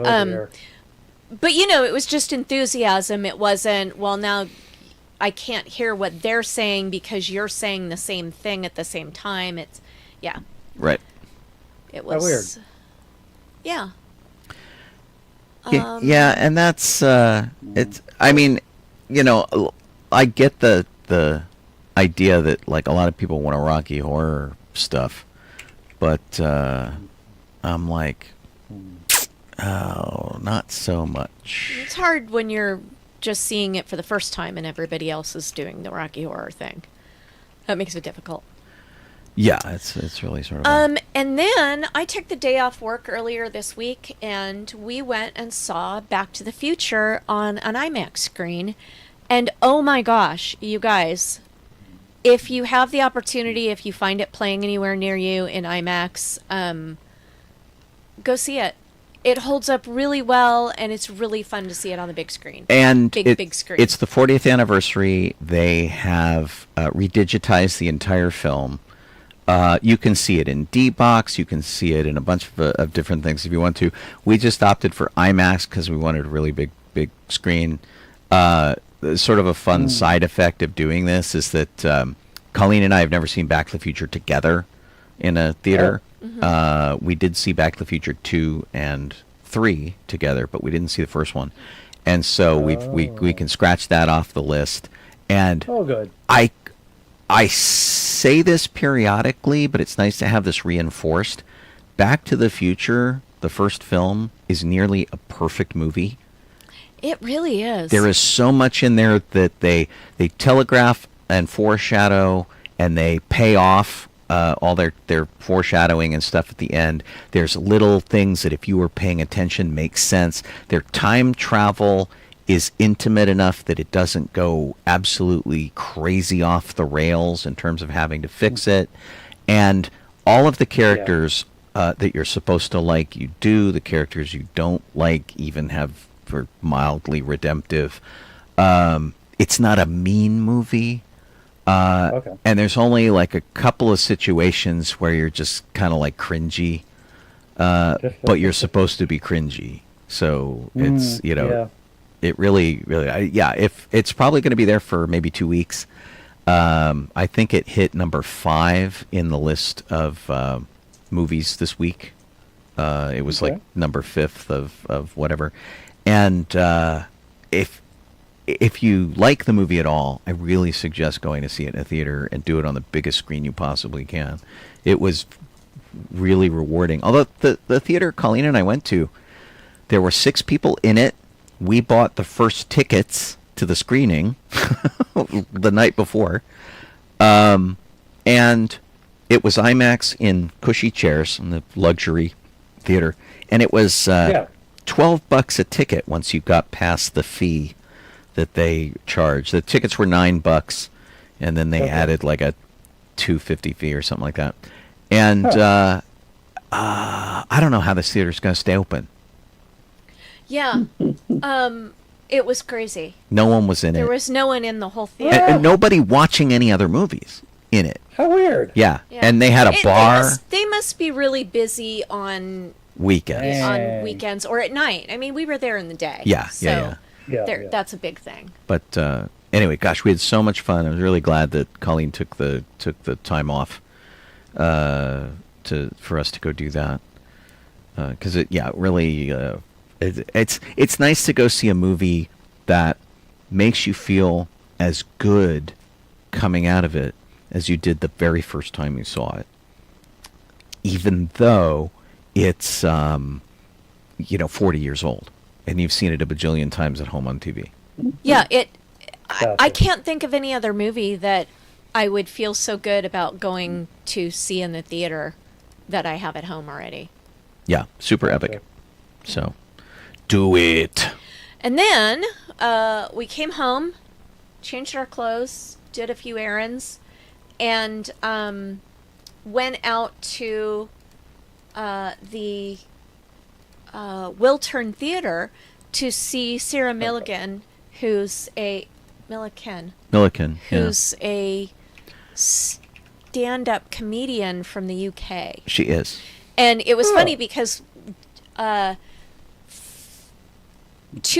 but it was just enthusiasm. It wasn't, well, now I can't hear what they're saying because you're saying the same thing at the same time. It's Right. It was weird. Yeah. Yeah, and that's it's. I mean, I get the idea that like a lot of people want a Rocky Horror stuff, but I'm like, oh, not so much. It's hard when you're just seeing it for the first time and everybody else is doing the Rocky Horror thing. That makes it difficult. Yeah, it's really sort of. And then I took the day off work earlier this week, and we went and saw Back to the Future on an IMAX screen. And oh my gosh, you guys, if you have the opportunity, if you find it playing anywhere near you in IMAX, go see it. It holds up really well, and it's really fun to see it on the big screen. And big screen. It's the 40th anniversary. They have redigitized the entire film. You can see it in D-Box. You can see it in a bunch of different things if you want to. We just opted for IMAX because we wanted a really big screen. Sort of a fun side effect of doing this is that Colleen and I have never seen Back to the Future together in a theater. We did see Back to the Future 2 and 3 together, but we didn't see the first one. And so we can scratch that off the list. And good. I say this periodically, but it's nice to have this reinforced. Back to the Future, the first film, is nearly a perfect movie. It really is. There is so much in there that they telegraph and foreshadow, and they pay off all their foreshadowing and stuff at the end. There's little things that, if you were paying attention, make sense. Their time travel is intimate enough that it doesn't go absolutely crazy off the rails in terms of having to fix it. And all of the characters that you're supposed to like, you do. The characters you don't like even have for mildly redemptive. It's not a mean movie. And there's only like a couple of situations where you're just kind of like cringy, but you're supposed to be cringy. So it's, it really, if it's probably going to be there for maybe 2 weeks. I think it hit number 5 in the list of movies this week. It was like number 5th of whatever. And if you like the movie at all, I really suggest going to see it in a theater and do it on the biggest screen you possibly can. It was really rewarding. Although the theater Colleen and I went to, there were 6 people in it. We bought the first tickets to the screening the night before. And it was IMAX in cushy chairs in the luxury theater. And it was $12 a ticket once you got past the fee that they charge. The tickets were $9, and then they added like a $2.50 fee or something like that. And I don't know how this theater's going to stay open. Yeah. It was crazy. No one was in it. There was no one in the whole theater. And nobody watching any other movies in it. How weird. Yeah. And they had a bar. They must be really busy on weekends. Or at night. I mean, we were there in the day. Yeah. That's a big thing. But anyway, gosh, we had so much fun. I was really glad that Colleen took the time off for us to go do that. Because it's nice to go see a movie that makes you feel as good coming out of it as you did the very first time you saw it, even though it's 40 years old and you've seen it a bajillion times at home on TV. Yeah, I can't think of any other movie that I would feel so good about going to see in the theater that I have at home already. Yeah, super epic. So, do it. And then we came home, changed our clothes, did a few errands, and went out to the Wiltern Theater to see Sarah Millican, who's a stand-up comedian from the UK. She is. And it was funny because 2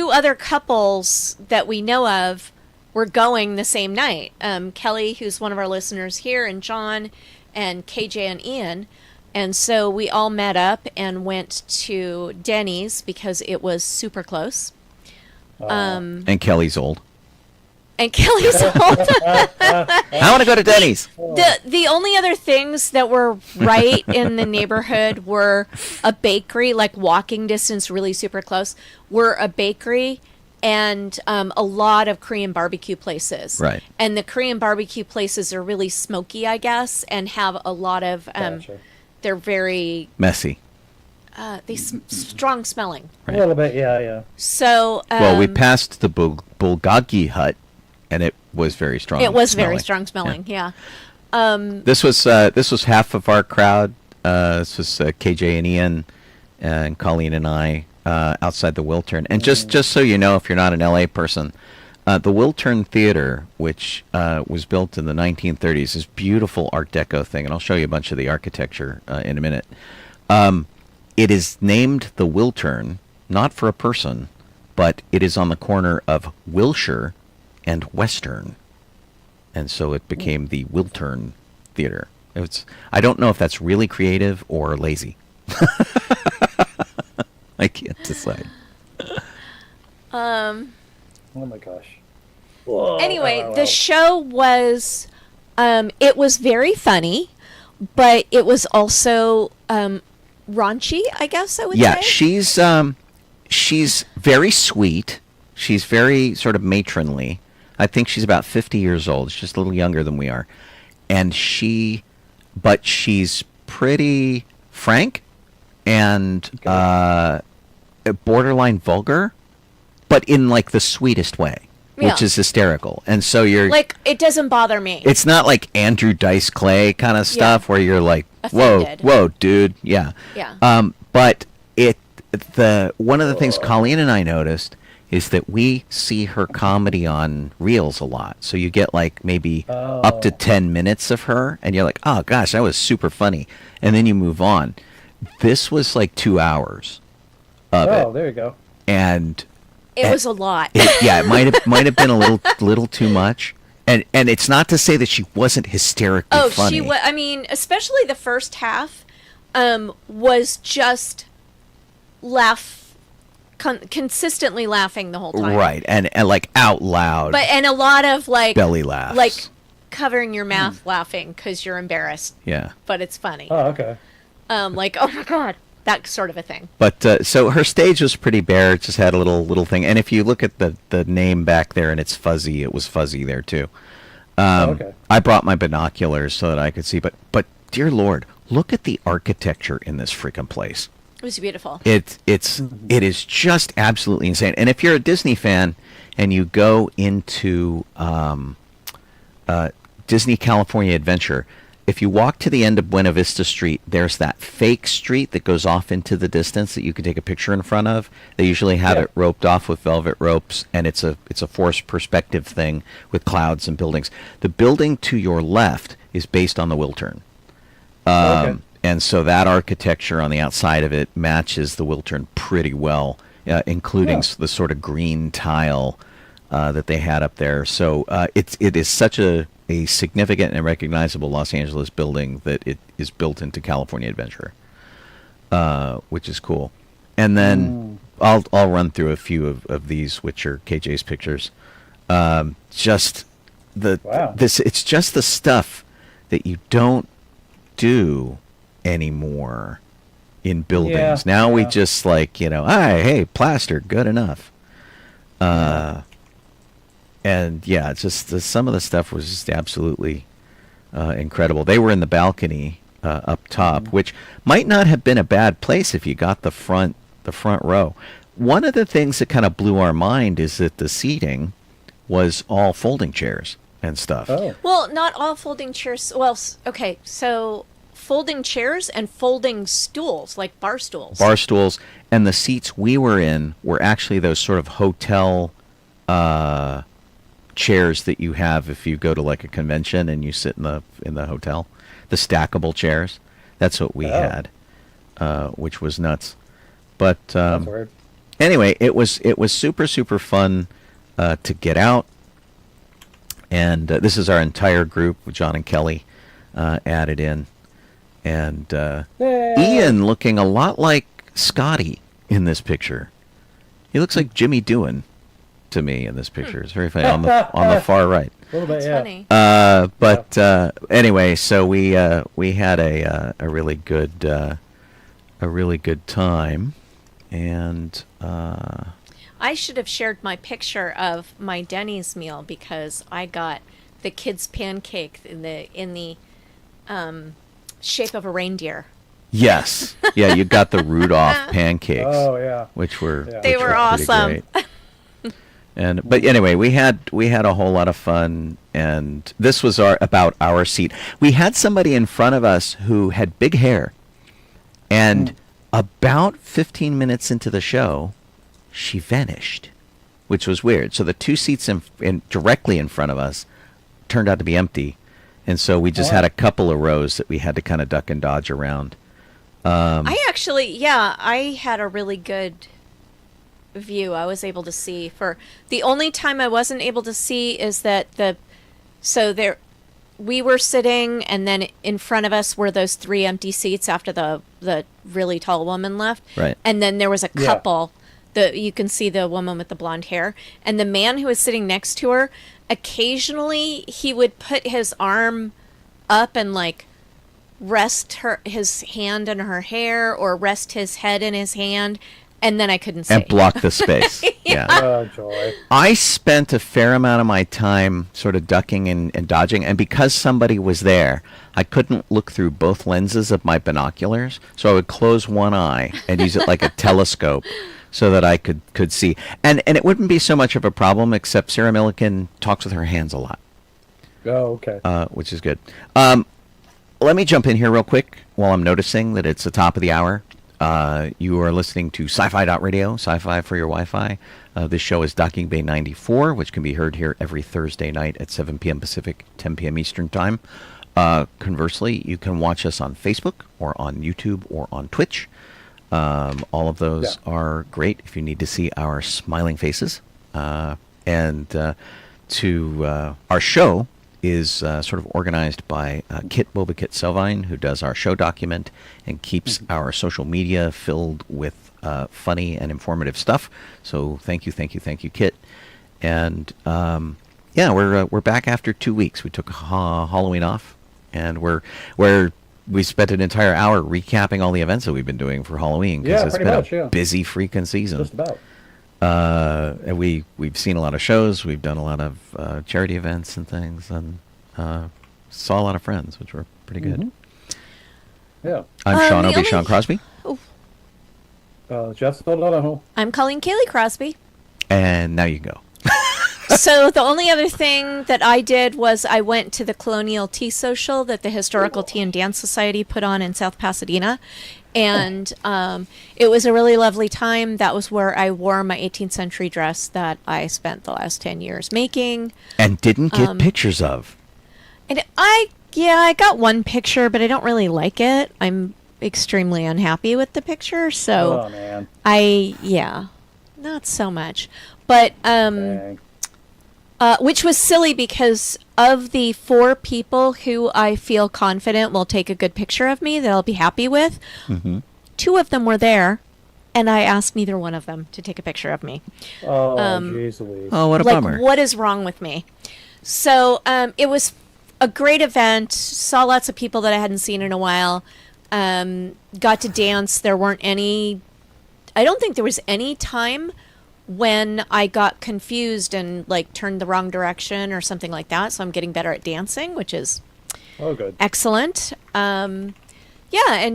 other couples that we know of were going the same night. Kelly, who's one of our listeners here, and John, and KJ and Ian. And so we all met up and went to Denny's because it was super close. And Kelly's old. And Kelly's old. I want to go to Denny's. The only other things that were right in the neighborhood were a bakery, like walking distance, really super close, were a bakery and a lot of Korean barbecue places. Right. And the Korean barbecue places are really smoky, I guess, and have a lot of... They're very... messy. Strong smelling. Right. A little bit, yeah. So... well, we passed the Bulgogi hut, and it was very strong. It was very strong smelling, yeah. This was half of our crowd. This was KJ and Ian and Colleen and I outside the Wiltern. And just so you know, if you're not an LA person, The Wiltern Theater, which was built in the 1930s, this beautiful Art Deco thing, and I'll show you a bunch of the architecture in a minute. It is named the Wiltern, not for a person, but it is on the corner of Wilshire and Western. And so it became the Wiltern Theater. I don't know if that's really creative or lazy. I can't decide. Oh my gosh. Whoa. Anyway, the show was, it was very funny, but it was also raunchy, I guess I would say. She's very sweet. She's very sort of matronly. I think she's about 50 years old. She's just a little younger than we are. But she's pretty frank and borderline vulgar, but in like the sweetest way, which is hysterical. And so you're like, it doesn't bother me. It's not like Andrew Dice Clay kind of stuff where you're like, offended. whoa, dude, yeah. But one of the things Colleen and I noticed is that we see her comedy on reels a lot. So you get like maybe up to 10 minutes of her, and you're like, oh gosh, that was super funny. And then you move on. This was like 2 hours of it. Oh, there you go. And it was a lot. It might have been a little too much. And it's not to say that she wasn't hysterically funny. She was. I mean, especially the first half was just consistently laughing the whole time. Right, and like out loud. And a lot of like belly laughs. Like covering your mouth laughing because you're embarrassed. Yeah. But it's funny. Oh, okay. Like, oh my God. That sort of a thing. But so her stage was pretty bare. It just had a little thing. And if you look at the name back there and it's fuzzy, it was fuzzy there too. Okay. I brought my binoculars so that I could see. But dear Lord, look at the architecture in this freaking place. It was beautiful. It is just absolutely insane. And if you're a Disney fan and you go into Disney California Adventure, if you walk to the end of Buena Vista Street, there's that fake street that goes off into the distance that you can take a picture in front of. They usually have it roped off with velvet ropes, and it's a forced perspective thing with clouds and buildings. The building to your left is based on the Wiltern. Okay. And so that architecture on the outside of it matches the Wiltern pretty well, including the sort of green tile that they had up there. So it is such a significant and recognizable Los Angeles building that it is built into California Adventure, which is cool. And then I'll run through a few of these, which are KJ's pictures. It's just the stuff that you don't do anymore in buildings. Now we just like, hey, plaster, good enough. And yeah, it's just some of the stuff was just absolutely incredible. They were in the balcony up top, which might not have been a bad place if you got the front row. One of the things that kind of blew our mind is that the seating was all folding chairs and stuff. Oh. Well, not all folding chairs. Well, okay, so folding chairs and folding stools, like bar stools. Bar stools, and the seats we were in were actually those sort of hotel chairs that you have if you go to like a convention and you sit in the hotel, the stackable chairs. That's what we had, which was nuts. But anyway, it was super super fun to get out. And this is our entire group with John and Kelly added in, and Ian looking a lot like Scotty in this picture. He looks like Jimmy Doohan to me in this picture. It's very funny on the far right. A little bit, That's funny. Anyway, so we had a really good time, and I should have shared my picture of my Denny's meal because I got the kids' pancake in the shape of a reindeer. yes, yeah, you got the Rudolph pancakes. Oh yeah. Which were They were awesome. Great. But anyway, we had a whole lot of fun, and this was about our seat. We had somebody in front of us who had big hair, and about 15 minutes into the show, she vanished. which was weird. So the two seats in directly in front of us turned out to be empty, and so we just had a couple of rows that we had to kind of duck and dodge around. I had a really good view. I was able to see. For the only time I wasn't able to see is that we were sitting, and then in front of us were those 3 empty seats after the really tall woman left. Right. And then there was a couple. You can see the woman with the blonde hair, and the man who was sitting next to her. Occasionally, he would put his arm up and like rest his hand in her hair, or rest his head in his hand, and then I couldn't see. And block the space. Yeah. Oh, joy. I spent a fair amount of my time sort of ducking and dodging, and because somebody was there, I couldn't look through both lenses of my binoculars, so I would close one eye and use it like a telescope so that I could see. And it wouldn't be so much of a problem, except Sarah Milliken talks with her hands a lot. Oh, okay. Which is good. Let me jump in here real quick while I'm noticing that it's the top of the hour. You are listening to Sci-Fi.radio, Sci-Fi for your Wi-Fi. This show is Docking Bay 94, which can be heard here every Thursday night at 7 p.m. Pacific, 10 p.m. Eastern Time. Conversely, you can watch us on Facebook or on YouTube or on Twitch. All of those are great if you need to see our smiling faces. And our show is sort of organized by Kit Boba-Kit Sovine, who does our show document and keeps our social media filled with funny and informative stuff. So thank you, Kit. And we're back after 2 weeks. We took Halloween off, and we spent an entire hour recapping all the events that we've been doing for Halloween, because it's been a busy freaking season. Just about. And we've seen a lot of shows, we've done a lot of charity events and things, and saw a lot of friends, which were pretty good. Yeah. I'm Sean Obi-Shawn Crosby. Jeff's Donoho. I'm Colleen Kaylee Crosby. And now you go. So the only other thing that I did was I went to the Colonial Tea Social that the Historical Tea and Dance Society put on in South Pasadena. And it was a really lovely time. That was where I wore my 18th century dress that I spent the last 10 years making. And didn't get pictures of. And I got one picture, but I don't really like it. I'm extremely unhappy with the picture. So, oh, man. Not so much. But, which was silly because of the 4 people who I feel confident will take a good picture of me that I'll be happy with, 2 of them were there, and I asked neither one of them to take a picture of me. Oh, jeez Louise. Oh, what a bummer. What is wrong with me? So it was a great event, saw lots of people that I hadn't seen in a while, got to dance. I don't think there was any time when I got confused and like turned the wrong direction or something like that. So I'm getting better at dancing, which is good. Excellent. And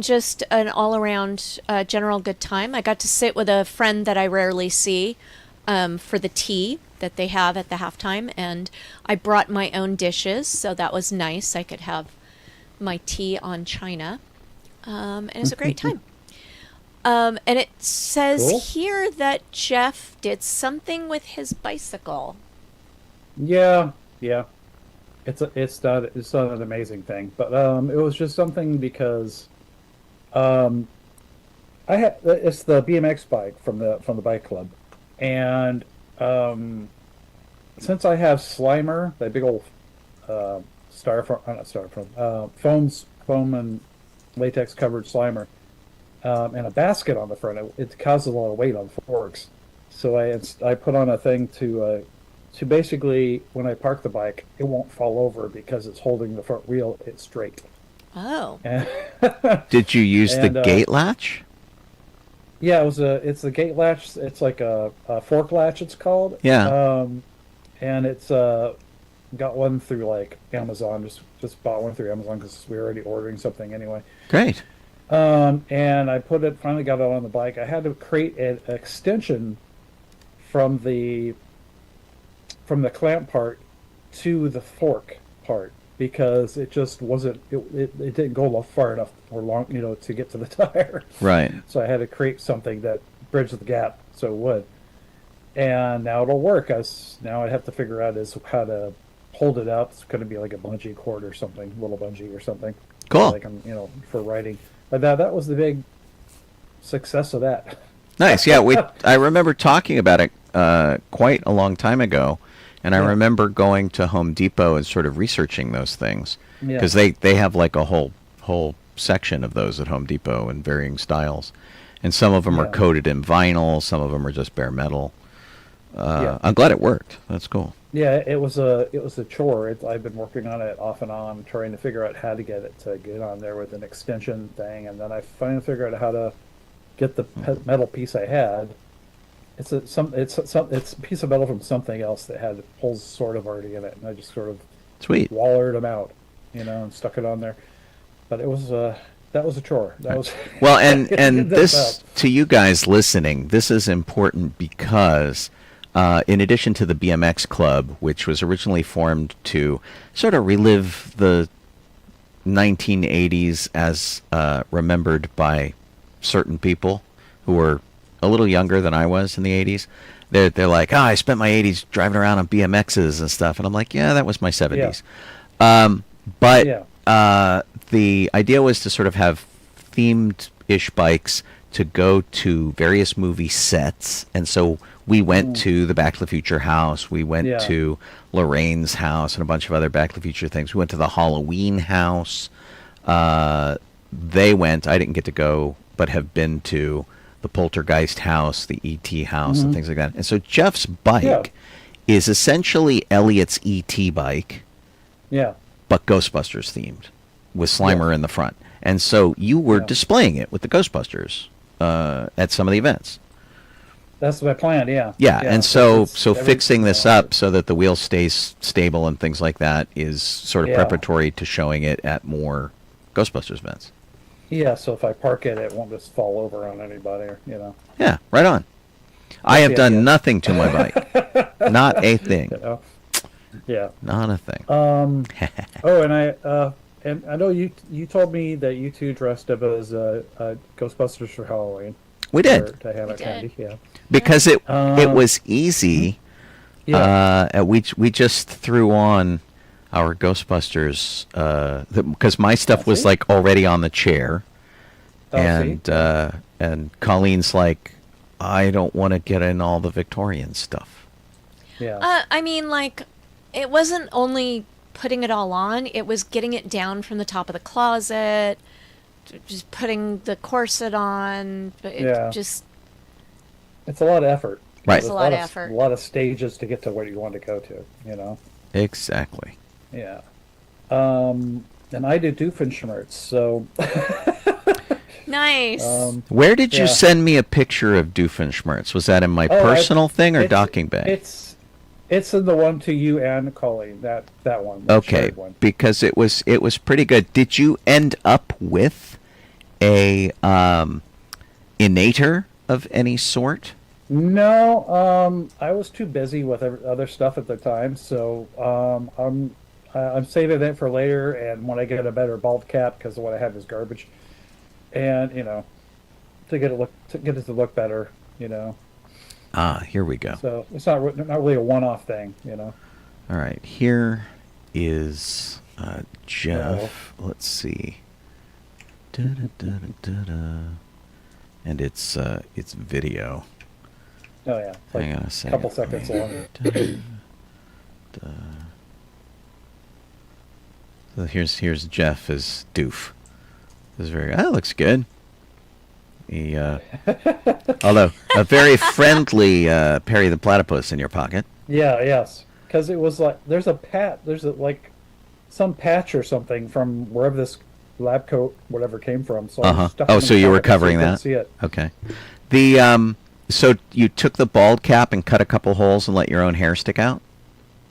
just an all around general good time. I got to sit with a friend that I rarely see for the tea that they have at the halftime, and I brought my own dishes, so that was nice. I could have my tea on china, and it was a great time. And it says here that Jeff did something with his bicycle. Yeah. It's not an amazing thing, but it was just something because it's the BMX bike from the bike club, and since I have Slimer, that big old foam and latex covered Slimer. And a basket on the front. It causes a lot of weight on forks. So I put on a thing to basically, when I park the bike, it won't fall over because it's holding the front wheel. It's straight. Oh. Did you use the gate latch? Yeah, it's the gate latch. It's like a fork latch, it's called. Yeah. And it's got one through like Amazon. Just bought one through Amazon because we were already ordering something anyway. Great. And I finally got it on the bike. I had to create an extension from the clamp part to the fork part because it just wasn't, it didn't go far enough or long, to get to the tire. Right. So I had to create something that bridged the gap so it would. and now it'll work. Now I have to figure out is how to hold it up. It's going to be like a bungee cord or something, little bungee or something. Cool. Like for writing. But that was the big success of that. Nice. Yeah, I remember talking about it quite a long time ago, and I remember going to Home Depot and sort of researching those things because they have like a whole section of those at Home Depot in varying styles, and some of them are coated in vinyl, some of them are just bare metal. I'm glad it worked. That's cool. Yeah, it was a chore. I've been working on it off and on, trying to figure out how to get it to get on there with an extension thing, and then I finally figured out how to get the metal piece I had. It's a piece of metal from something else that had holes sort of already in it, and I just sort of Sweet. wallered them out, and stuck it on there. But that was a chore. That was well, and this to you guys listening, this is important because. In addition to the BMX Club, which was originally formed to sort of relive the 1980s as remembered by certain people who were a little younger than I was in the 80s, they're like, I spent my 80s driving around on BMXs and stuff. And I'm like, yeah, that was my 70s. But the idea was to sort of have themed-ish bikes to go to various movie sets. And so we went to the Back to the Future house. We went to Lorraine's house and a bunch of other Back to the Future things. We went to the Halloween house. They went. I didn't get to go, but have been to the Poltergeist house, the E.T. house, and things like that. And so Jeff's bike is essentially Elliot's E.T. bike, but Ghostbusters themed, with Slimer in the front. And so you were displaying it with the Ghostbusters at some of the events. That's my plan, Yeah, and so fixing this up so that the wheel stays stable and things like that is sort of preparatory to showing it at more Ghostbusters events. Yeah, so if I park it, it won't just fall over on anybody, Yeah, right on. I have done nothing to my bike. Not a thing. Yeah. Not a thing. And I know you told me that you two dressed up as Ghostbusters for Halloween. We did. To hand out candy, Because it was easy. We just threw on our Ghostbusters because my stuff was like already on the chair, and Colleen's like, I don't want to get in all the Victorian stuff. Yeah. I mean, like, it wasn't only putting it all on; it was getting it down from the top of the closet, just putting the corset on. It's a lot of effort. Right. It's a lot of effort. A lot of stages to get to where you want to go to. Exactly. Yeah. And I do Doofenshmirtz, so. Nice. Where did you send me a picture of Doofenshmirtz? Was that in my personal thing or docking bay? It's in the one to you and Colleen. That one. Okay, one. Because it was pretty good. Did you end up with a innator of any sort? No, I was too busy with other stuff at the time, so I'm saving it for later. And when I get a better bald cap, because what I have is garbage, and to get it to look better, Here we go. So it's not really a one-off thing, All right, here is Jeff. Let's see. And it's video. Oh yeah, like hang on a second. Couple seconds long. So here's Jeff as Doof. This is that looks good. He although a very friendly Perry the Platypus in your pocket. Yes, because it was like there's like some patch or something from wherever this lab coat whatever came from. So I stuck it in so the you were pocket so covering couldn't that. See it. Okay. The so you took the bald cap and cut a couple holes and let your own hair stick out?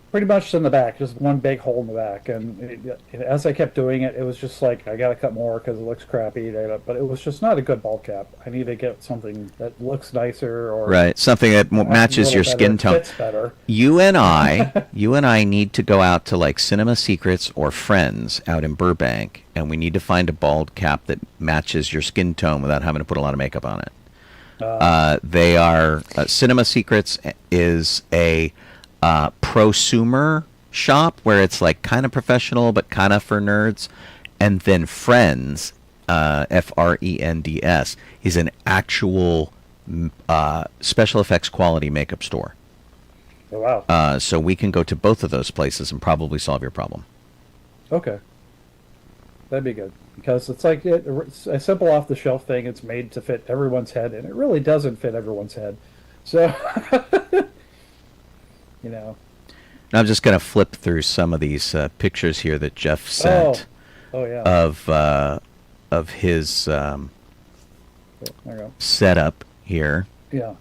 Pretty much in the back, just one big hole in the back. And as I kept doing it, it was just like, I got to cut more because it looks crappy. But it was just not a good bald cap. I need to get something that looks nicer or right, something that matches your skin tone. Fits better. You and I need to go out to like Cinema Secrets or Friends out in Burbank, and we need to find a bald cap that matches your skin tone without having to put a lot of makeup on it. They are Cinema Secrets is a prosumer shop where it's like kind of professional but kind of for nerds, and then Friends, Friends, is an actual special effects quality makeup store. Oh, wow. So we can go to both of those places and probably solve your problem. Okay. That'd be good. Because it's like it's a simple off-the-shelf thing. It's made to fit everyone's head, and it really doesn't fit everyone's head. So, you know. Now I'm just going to flip through some of these pictures here that Jeff sent yeah. of his There you go. setup here. Yeah.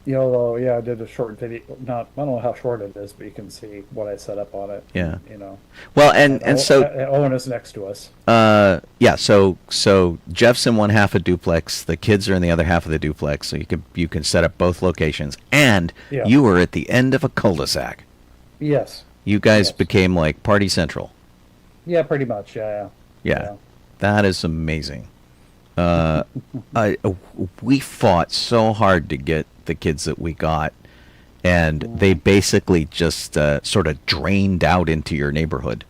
You know, yeah, I did a short video. I don't know how short it is, but you can see what I set up on it. Yeah. You know. Well, and so Owen is next to us. yeah. So Jeff's in one half of duplex. The kids are in the other half of the duplex. So you can set up both locations, and Yeah. you were at the end of a cul-de-sac. Yes. You guys Yes. became like Party Central. Yeah, pretty much. Yeah. Yeah. That is amazing. We fought so hard to get the kids that we got, and they basically just sort of drained out into your neighborhood.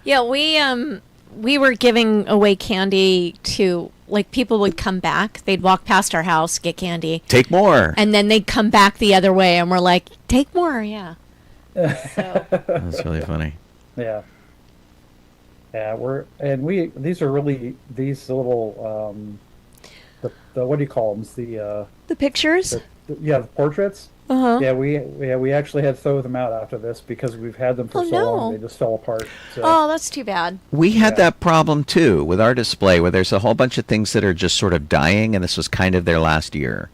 Yeah, we were giving away candy to, like, people would come back. They'd walk past our house, get candy, Take more. and then they'd come back the other way, and we're like, take more, yeah. So, That's really funny. Yeah. Yeah, these are really these little the what do you call them? the pictures? The portraits. Uh-huh. Yeah, we actually had to throw them out after this because we've had them for Oh, so long no. they just fell apart. So, Oh, that's too bad. We had Yeah. that problem too with our display, where there's a whole bunch of things that are just sort of dying, and this was kind of their last year.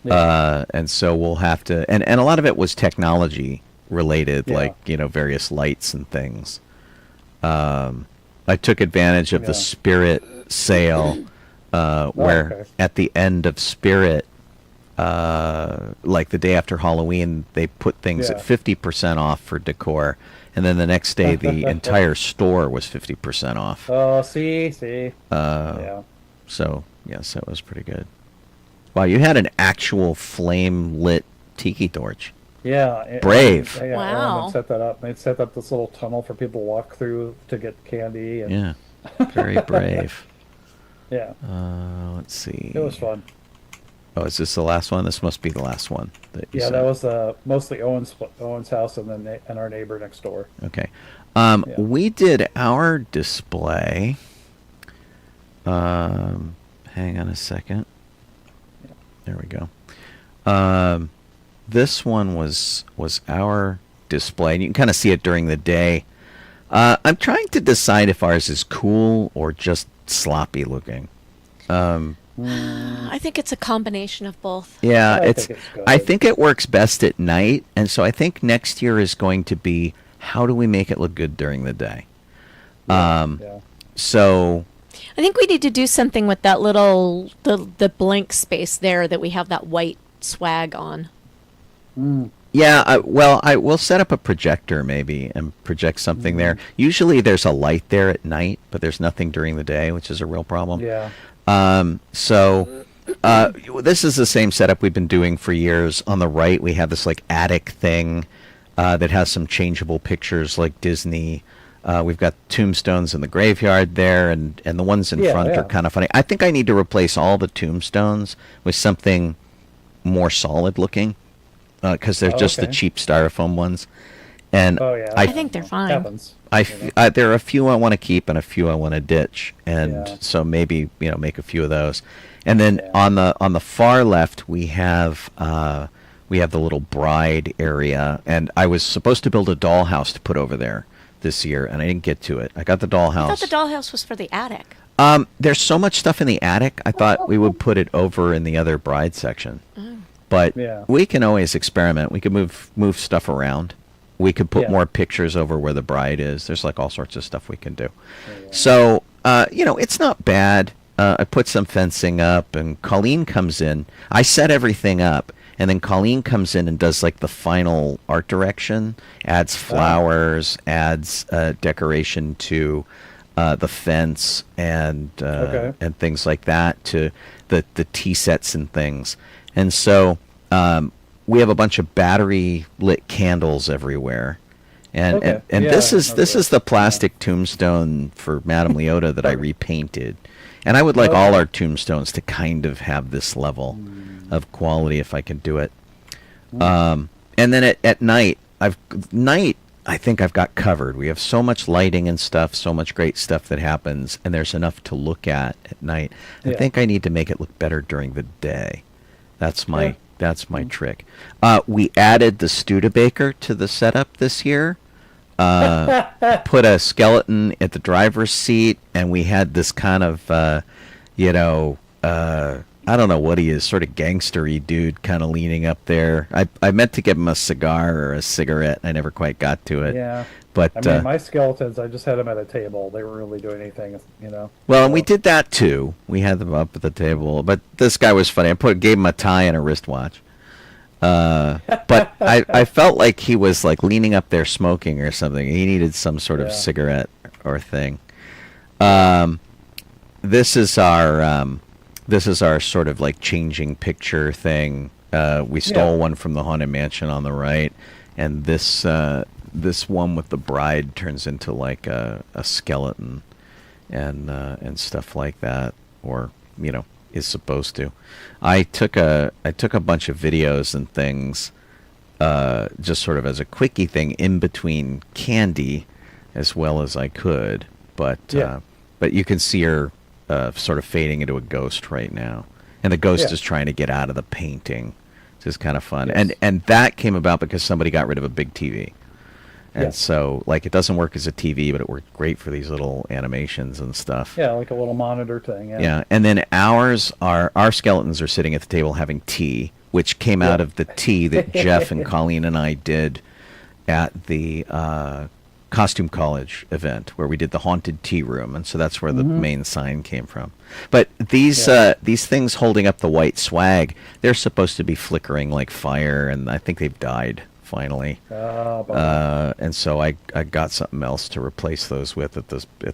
Yeah. And so we'll have to, and a lot of it was technology related, Yeah. like, various lights and things. I took advantage of the Yeah. Spirit sale, where okay. at the end of Spirit, like the day after Halloween, they put things Yeah. at 50% off for decor, and then the next day the entire store was 50% off. Oh, see. Yeah. So yes, that was pretty good. Wow, you had an actual flame lit tiki torch. Yeah. Brave. Yeah, Wow. Ellen set that up. They set up this little tunnel for people to walk through to get candy. And, Yeah, very brave. Yeah. Let's see. It was fun. Oh, is this the last one? This must be the last one. You Yeah, sent. that was mostly Owen's house and then and our neighbor next door. Okay. Yeah. We did our display. Hang on a second. There we go. This one was our display, and you can kind of see it during the day. I'm trying to decide if ours is cool or just sloppy looking. I think it's a combination of both. Yeah, I think it's good. I think it works best at night, and so I think next year is going to be, how do we make it look good during the day? Yeah. So I think we need to do something with that little the blank space there that we have that white swag on. yeah, I will set up a projector maybe and project something there. Usually there's a light there at night, but there's nothing during the day, which is a real problem. Yeah. So this is the same setup we've been doing for years. On the right, we have this like attic thing that has some changeable pictures like Disney. We've got tombstones in the graveyard there, and the ones in Yeah, front yeah. are kind of funny. I think I need to replace all the tombstones with something more solid looking, because they're just the okay. cheap styrofoam ones. And Oh yeah. I think they're fine. Happens. there are a few I want to keep and a few I want to ditch, and Yeah. so maybe make a few of those. And then Yeah. on the far left we have the little bride area, and I was supposed to build a dollhouse to put over there this year, and I didn't get to it. I got the I dollhouse. thought the dollhouse was for the attic. There's so much stuff in the attic. I thought we would put it over in the other bride section, but Yeah. we can always experiment. We could move stuff around. We could put Yeah. more pictures over where the bride is. There's like all sorts of stuff we can do. So, it's not bad. I put some fencing up, and Colleen comes in. I set everything up, and then Colleen comes in and does like the final art direction, adds flowers, adds decoration to the fence and things like that, to the tea sets and things. And so we have a bunch of battery lit candles everywhere. And this is the plastic tombstone for Madame Leota that I repainted. And I would like all our tombstones to kind of have this level of quality if I can do it. And then at night, I think I've got covered. We have so much lighting and stuff, so much great stuff that happens, and there's enough to look at night. I think I need to make it look better during the day. That's my trick. We added the Studebaker to the setup this year. Put a skeleton at the driver's seat, and we had this kind of, I don't know what he is, sort of gangstery dude kind of leaning up there. I meant to give him a cigar or a cigarette. I never quite got to it. Yeah. But I mean, my skeletons, I just had them at a table. They weren't really doing anything, Well, and we did that too. We had them up at the table. But this guy was funny. Gave him a tie and a wristwatch. But I felt like he was like leaning up there smoking or something. He needed some sort of cigarette or thing. This is our sort of like changing picture thing. We stole one from the Haunted Mansion on the right, and this one with the bride turns into like a skeleton and stuff like that, or is supposed to. I took a bunch of videos and things, just sort of as a quickie thing in between Candy, as well as I could. But you can see her sort of fading into a ghost right now, and the ghost is trying to get out of the painting. Which is kind of fun, and that came about because somebody got rid of a big TV. And so, like, it doesn't work as a TV, but it worked great for these little animations and stuff. Yeah, like a little monitor thing. Yeah, and then our skeletons are sitting at the table having tea, which came out of the tea that Jeff and Colleen and I did at the Costume College event, where we did the haunted tea room, and so that's where the main sign came from. But these things holding up the white swag, they're supposed to be flickering like fire, and I think they've died. Finally, and so I got something else to replace those with at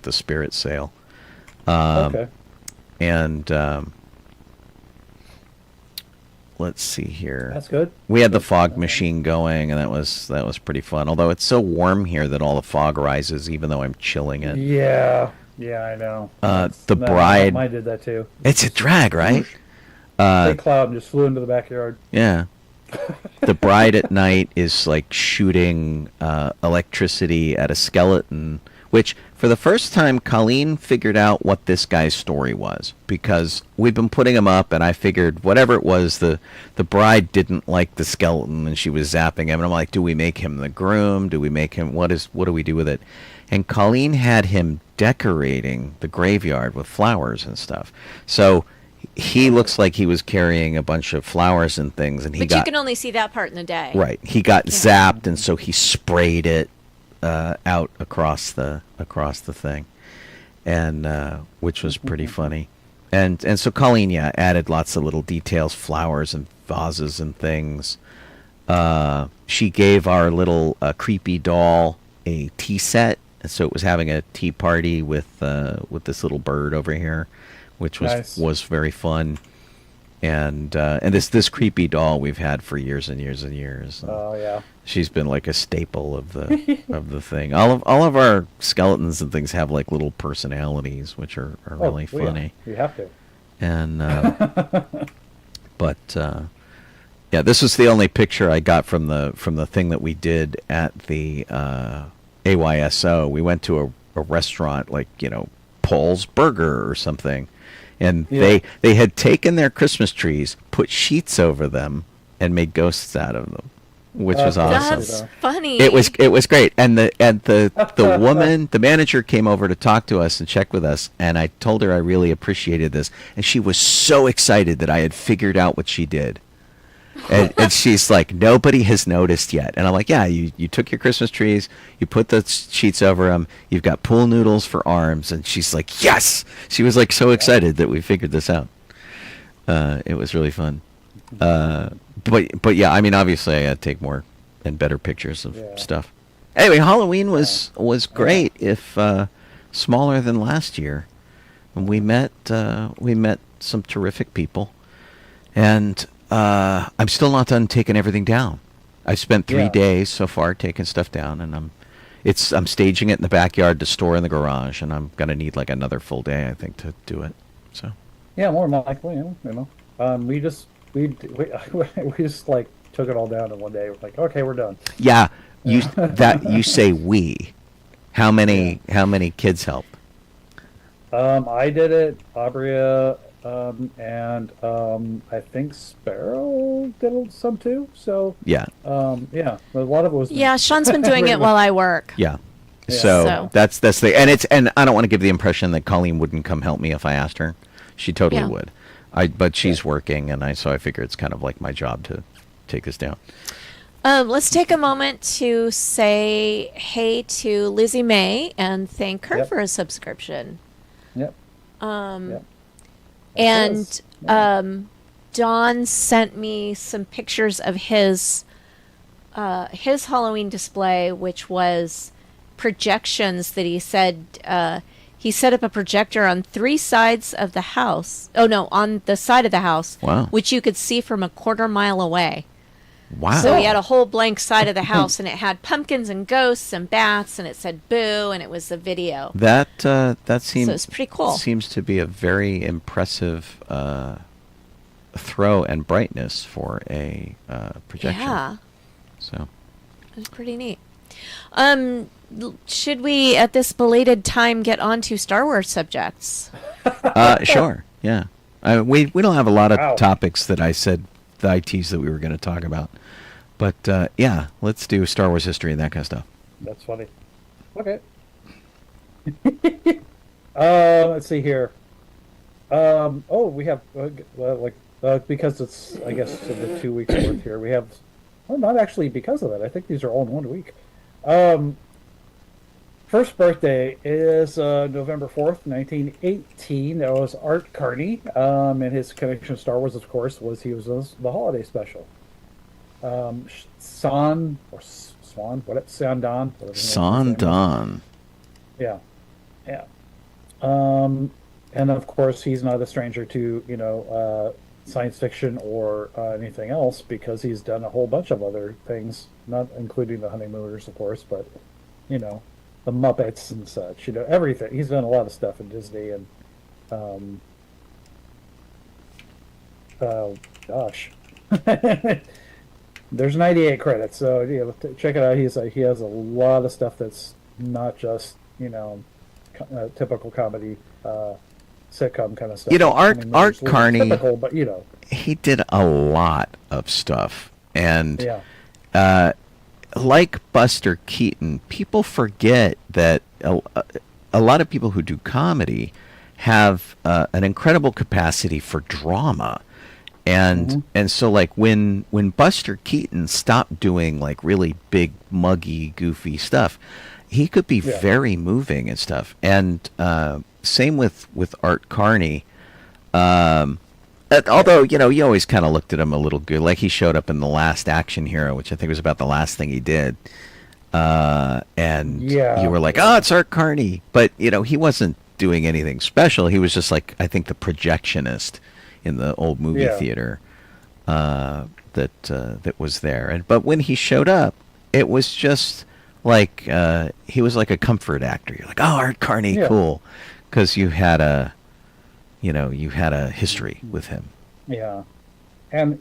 the spirit sale. And let's see here. That's good. We had the fog machine going, and that was pretty fun. Although it's so warm here that all the fog rises, even though I'm chilling it. Yeah, I know. The bride. Mine did that too. It's a drag, right? Big cloud and just flew into the backyard. Yeah. The bride at night is like shooting electricity at a skeleton, which for the first time Colleen figured out what this guy's story was, because we've been putting him up, and I figured whatever it was, the bride didn't like the skeleton and she was zapping him, and I'm like, do we make him the groom? Do we make him, what do we do with it? And Colleen had him decorating the graveyard with flowers and stuff. So he looks like he was carrying a bunch of flowers and things, and you can only see that part in the day. Right. He got zapped, and so he sprayed it out across the thing, and which was pretty funny. And so Colleen, added lots of little details, flowers and vases and things. She gave our little creepy doll a tea set, and so it was having a tea party with this little bird over here, which was very fun. And this creepy doll we've had for years and years and years. Oh yeah. She's been like a staple of the of the thing. All of our skeletons and things have like little personalities, which are really funny. Yeah. You have to. And but this was the only picture I got from the thing that we did at the AYSO. We went to a restaurant, like, Paul's Burger or something. And they had taken their Christmas trees, put sheets over them, and made ghosts out of them, which was awesome. That's funny. It was great. And the woman, the manager, came over to talk to us and check with us, and I told her I really appreciated this, and she was so excited that I had figured out what she did. And she's like, nobody has noticed yet. And I'm like, yeah, you took your Christmas trees, you put the sheets over them, you've got pool noodles for arms. And she's like, yes! She was like so excited that we figured this out. It was really fun. But yeah, I mean, obviously I had to take more and better pictures of stuff. Anyway, Halloween was great. If smaller than last year. And we met some terrific people, and I'm still not done taking everything down. I've spent 3 days so far taking stuff down, and I'm staging it in the backyard to store in the garage, and I'm gonna need like another full day, I think, to do it. So. Yeah, more than likely, you know. We just like took it all down in one day. We're like, okay, we're done. Yeah, you say we. How many kids helped? I did it, Abria, and I think Sparrow did some too. So yeah, yeah, a lot of it was. Yeah, Sean's been doing it while I work. Yeah. Yeah. So that's the and I don't want to give the impression that Colleen wouldn't come help me if I asked her. She totally would. But she's working, and so I figure it's kind of like my job to take this down. Let's take a moment to say hey to Lizzie May and thank her for a subscription. Yep. And Don sent me some pictures of his Halloween display, which was projections that he said he set up a projector on 3 sides of the house. Oh no, on the side of the house, wow, which you could see from a quarter mile away. Wow. So he had a whole blank side of the house, and it had pumpkins and ghosts and bats, and it said boo, and it was a video. That seems, so it's pretty cool. Seems to be a very impressive throw and brightness for a projection. Yeah. So it was pretty neat. Should we, at this belated time, get on to Star Wars subjects? Sure. Yeah. We don't have a lot of topics that I said the ITs that we were going to talk about, but yeah, let's do Star Wars history and that kind of stuff. That's funny. Okay. Let's see here. We have because it's, I guess, the 2 weeks worth here. We have, well, not actually because of that. I think these are all in 1 week. First birthday is November 4th, 1918. That was Art Carney. And his connection to Star Wars, of course, was he was on the holiday special. Sandon. Sandon. Yeah. Yeah. And of course, he's not a stranger to, science fiction or anything else, because he's done a whole bunch of other things, not including the Honeymooners, of course, but, the Muppets and such, everything. He's done a lot of stuff in Disney, and gosh, there's 98 credits, so check it out. He has a lot of stuff that's not just typical comedy, sitcom kind of stuff. Art Carney, typical, but he did a lot of stuff, and yeah. Like Buster Keaton, people forget that a lot of people who do comedy have an incredible capacity for drama. And so like when Buster Keaton stopped doing like really big, muggy, goofy stuff, he could be very moving and stuff. And same with Art Carney. Although, you always kind of looked at him a little good. Like he showed up in The Last Action Hero, which I think was about the last thing he did. And you were like, oh, it's Art Carney. But, he wasn't doing anything special. He was just like, I think, the projectionist in the old movie theater that was there. But when he showed up, it was just like he was like a comfort actor. You're like, oh, Art Carney, cool. Because you had a history with him. Yeah. And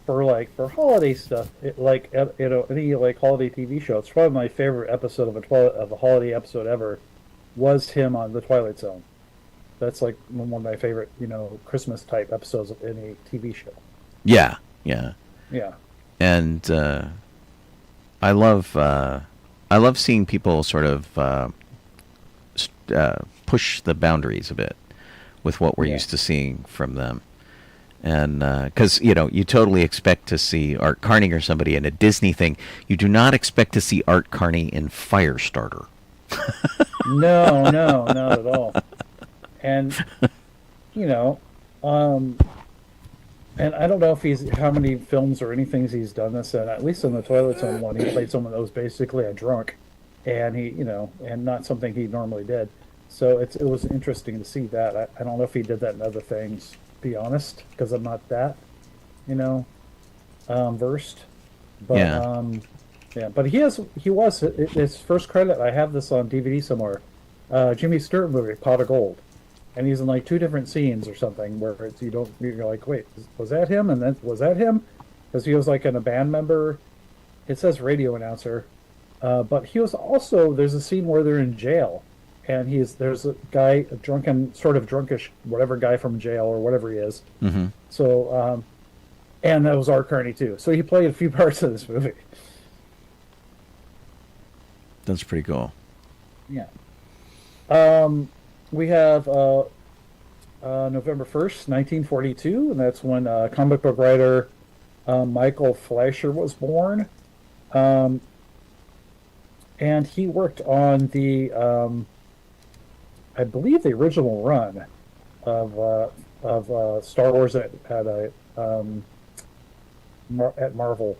for holiday stuff, any like holiday TV show, it's probably my favorite episode of a holiday episode ever was him on The Twilight Zone. That's like one of my favorite, Christmas type episodes of any TV show. Yeah. And I love seeing people sort of push the boundaries a bit with what we're used to seeing from them. And because you totally expect to see Art Carney or somebody in a Disney thing. You do not expect to see Art Carney in Firestarter. No, not at all. And and I don't know if how many films or anything he's done this in. At least in the Twilight Zone one, he played someone that was basically a drunk, and he, and not something he normally did. So it was interesting to see that. I don't know if he did that in other things, to be honest, because I'm not that, versed. But, Yeah. yeah, but he was his first credit. I have this on DVD somewhere. Jimmy Stewart movie, Pot of Gold, and he's in like 2 different scenes or something where you're like, wait, was that him? And then was that him? Because he was like in a band member. It says radio announcer, but he was also, there's a scene where they're in jail, and there's a guy, a drunken, sort of drunkish, whatever guy from jail or whatever he is. Mm-hmm. So, and that was Art Carney too. So he played a few parts of this movie. That's pretty cool. Yeah. We have November 1st, 1942, and that's when comic book writer Michael Fleischer was born. And he worked on the, I believe, the original run of Star Wars at Marvel.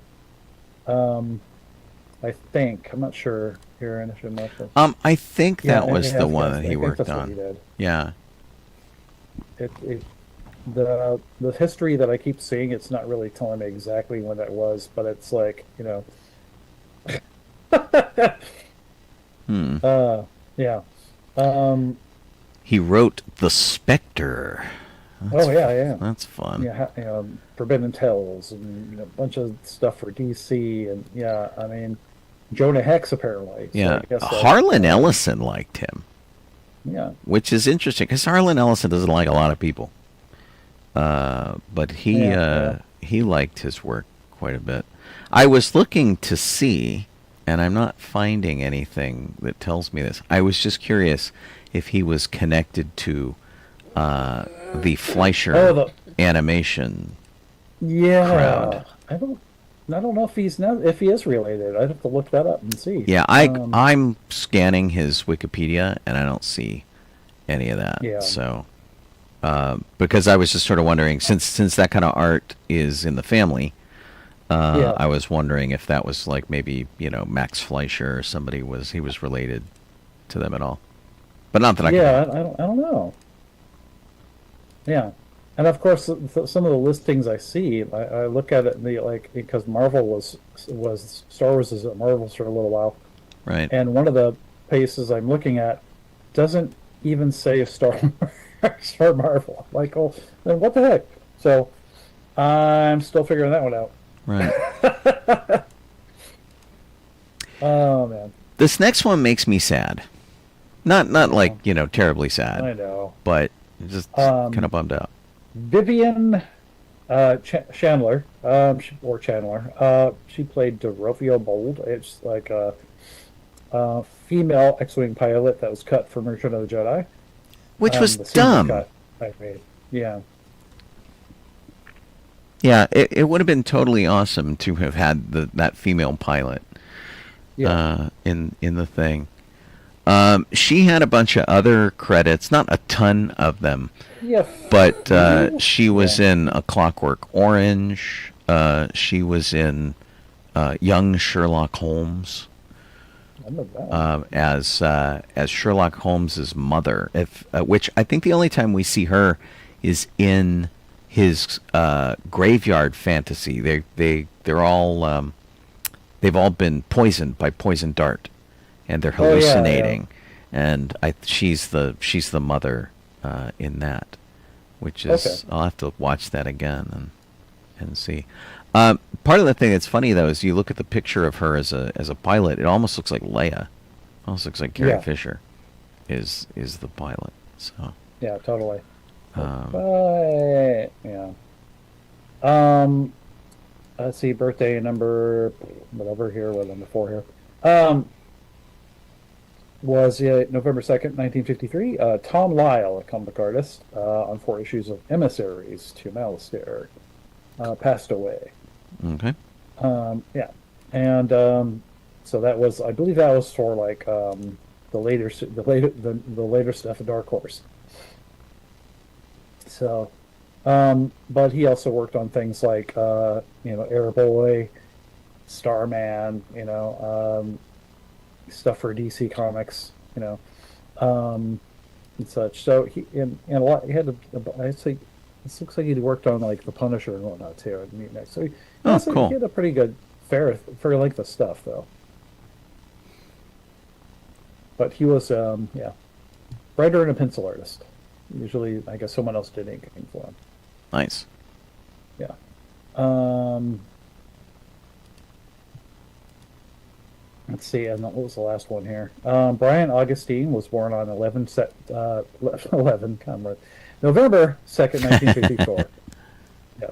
I think, I'm not sure. Here, I should know. I think that Yeah, was yeah, the I one think that he worked that's what on. he did. Yeah. The history that I keep seeing, it's not really telling me exactly when that was, but it's like, yeah. He wrote The Spectre. Oh yeah. That's fun. Yeah, Forbidden Tales and a bunch of stuff for DC, and yeah, I mean, Jonah Hex apparently. So Yeah. I guess Harlan Ellison liked him, Yeah. which is interesting because Harlan Ellison doesn't like a lot of people. But he liked his work quite a bit. I was looking to see, and I'm not finding anything that tells me this. I was just curious if he was connected to the Fleischer animation crowd. I don't know if if he is related. I'd have to look that up and see. Yeah, I'm scanning his Wikipedia and I don't see any of that. Yeah. So because I was just sort of wondering, since that kind of art is in the family, I was wondering if that was like maybe Max Fleischer or somebody was related to them at all. But not that I can. I don't know. Yeah, and of course, some of the listings I see, I look at it and because Marvel was Star Wars is at Marvel for a little while, Right. and one of the pages I'm looking at doesn't even say Star Marvel. Like, oh, then what the heck? So I'm still figuring that one out. Right. Oh man. This next one makes me sad. Not like terribly sad. I know. But just kind of bummed out. Vivian Chandler, or Chandler, she played Derovio Bold. It's like a female X-Wing pilot that was cut from Return of the Jedi. Which was the scene dumb. cut, I made. Yeah. Yeah, it would have been totally awesome to have had that female pilot in the thing. She had a bunch of other credits, not a ton of them. Yeah. But she was in A Clockwork Orange. She was in Young Sherlock Holmes as Sherlock Holmes's mother. Which I think the only time we see her is in his graveyard fantasy. They're all they've all been poisoned by poison dart, and they're hallucinating. And she's the mother in that, which is Okay. I'll have to watch that again and see. Part of the thing that's funny though is you look at the picture of her as a pilot. It almost looks like Leia. Almost looks like Carrie Fisher is the pilot. So Yeah, totally. um, Yeah. Let's see, birthday number whatever here, what number 4 here. Was November 2nd, 1953. Tom Lyle, a comic artist, on 4 issues of Emissaries to Malastare, passed away. okay. Yeah, and so that was, I believe, that was for like the later stuff of Dark Horse. So, but he also worked on things like Airboy, Starman, stuff for DC Comics, and such. So and a lot. He had, I'd say, this looks like he worked on like the Punisher and whatnot too. So cool. He had a pretty good fair length of stuff though. But he was, writer and a pencil artist. Usually, I guess someone else did inking for him. Nice. Yeah. Let's see, and what was the last one here? Brian Augustine was born on November 2nd, 1954. Yeah.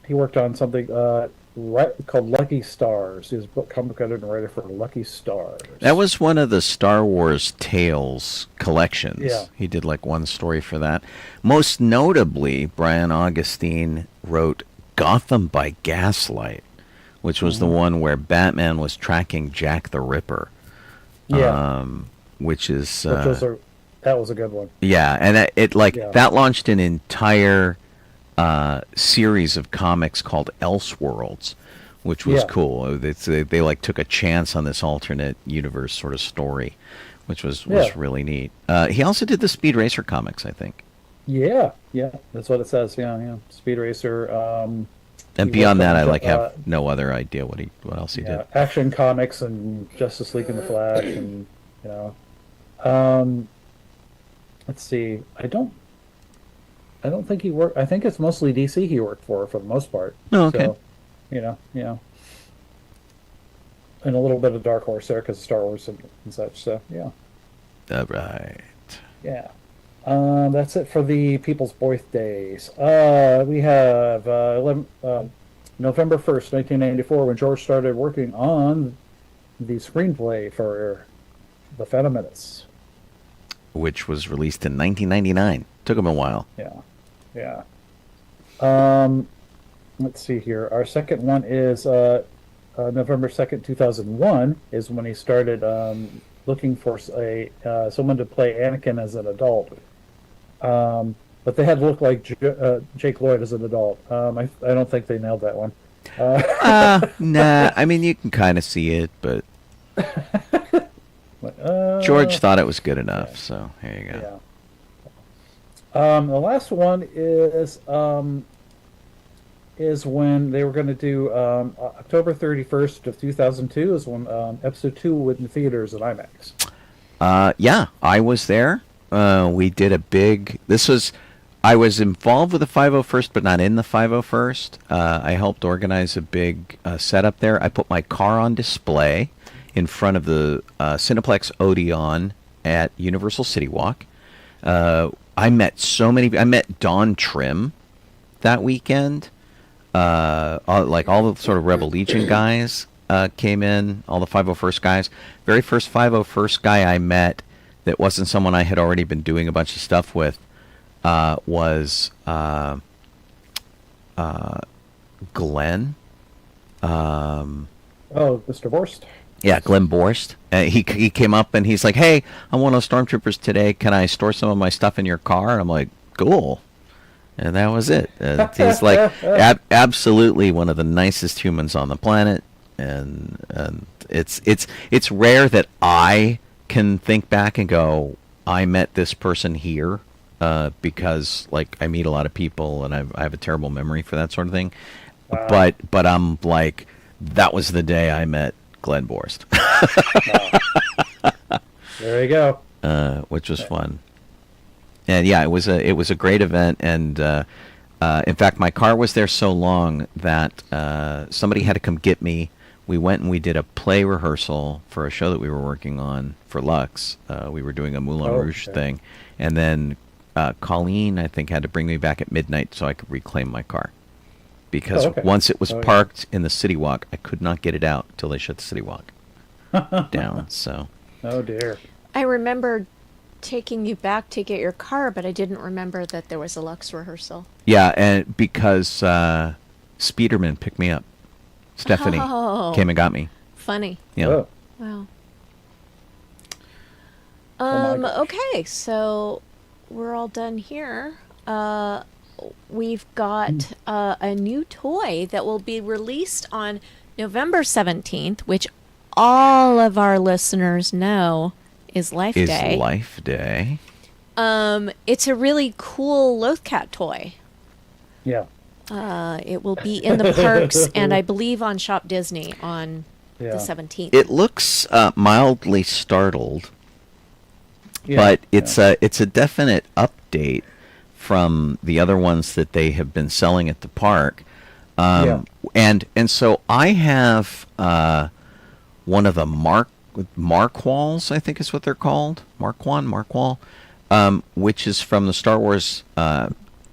He worked on something called Lucky Stars. He was comic editor and writer for Lucky Stars. That was one of the Star Wars Tales collections. Yeah. He did like one story for that. Most notably, Brian Augustine wrote Gotham by Gaslight, which was the one where Batman was tracking Jack the Ripper. Yeah. That was a good one. Yeah, and that launched an entire series of comics called Elseworlds, which was cool. They like took a chance on this alternate universe sort of story, which was really neat. He also did the Speed Racer comics, I think. Yeah, that's what it says. Yeah. Speed Racer. And beyond that, I have no other idea what else he did. Action Comics and Justice League and the Flash, and let's see. I don't think he worked. I think it's mostly DC he worked for the most part. Oh, okay. So, and a little bit of Dark Horse there because of Star Wars and such. So yeah. Right. Yeah. That's it for the people's birthdays. We have November 1st, 1994, when George started working on the screenplay for The Phantom Menace, which was released in 1999. Took him a while. Yeah. Let's see here. Our second one is November 2nd, 2001, is when he started looking for someone to play Anakin as an adult. But they had to look like Jake Lloyd as an adult. I don't think they nailed that one. Nah, I mean, you can kind of see it, but George thought it was good enough, so here you go. Yeah. The last one is when they were going to do October 31st of 2002 is when episode 2 went in theaters at IMAX. Yeah, I was there. We did a big... I was involved with the 501st, but not in the 501st. I helped organize a big setup there. I put my car on display in front of the Cineplex Odeon at Universal City Walk. I met Don Trim that weekend. All the sort of Rebel Legion guys came in, all the 501st guys. Very first 501st guy I met that wasn't someone I had already been doing a bunch of stuff with was Glenn. Mr. Borst. Yeah, Glenn Borst. He came up and he's like, "Hey, I'm one of those stormtroopers today. Can I store some of my stuff in your car?" And I'm like, "Cool." And that was it. He's like absolutely one of the nicest humans on the planet, and it's rare that I can think back and go, I met this person here, because like I meet a lot of people and I have a terrible memory for that sort of thing. Wow. But I'm like, that was the day I met Glenn Borst. Wow. There you go. Which was fun. And yeah, it was a great event, and in fact, my car was there so long that somebody had to come get me. We went and we did a play rehearsal for a show that we were working on for Lux. We were doing a Moulin Rouge thing, and then Colleen, I think, had to bring me back at midnight so I could reclaim my car, because once it was parked in the City Walk, I could not get it out until they shut the City Walk down. So. Oh dear. I remember taking you back to get your car, but I didn't remember that there was a Lux rehearsal. Yeah, and because Speederman picked me up. Stephanie came and got me. Funny. Yeah. Oh. Wow. Okay, so we're all done here. We've got a new toy that will be released on November 17th, which all of our listeners know is Life Day. Is Life Day. It's a really cool Lothcat toy. Yeah. It will be in the parks and I believe on Shop Disney on Yeah. the 17th. It looks mildly startled, Yeah, but it's a definite update from the other ones that they have been selling at the park. And so I have one of the Marquals, I think is what they're called, Marqual, which is from the Star Wars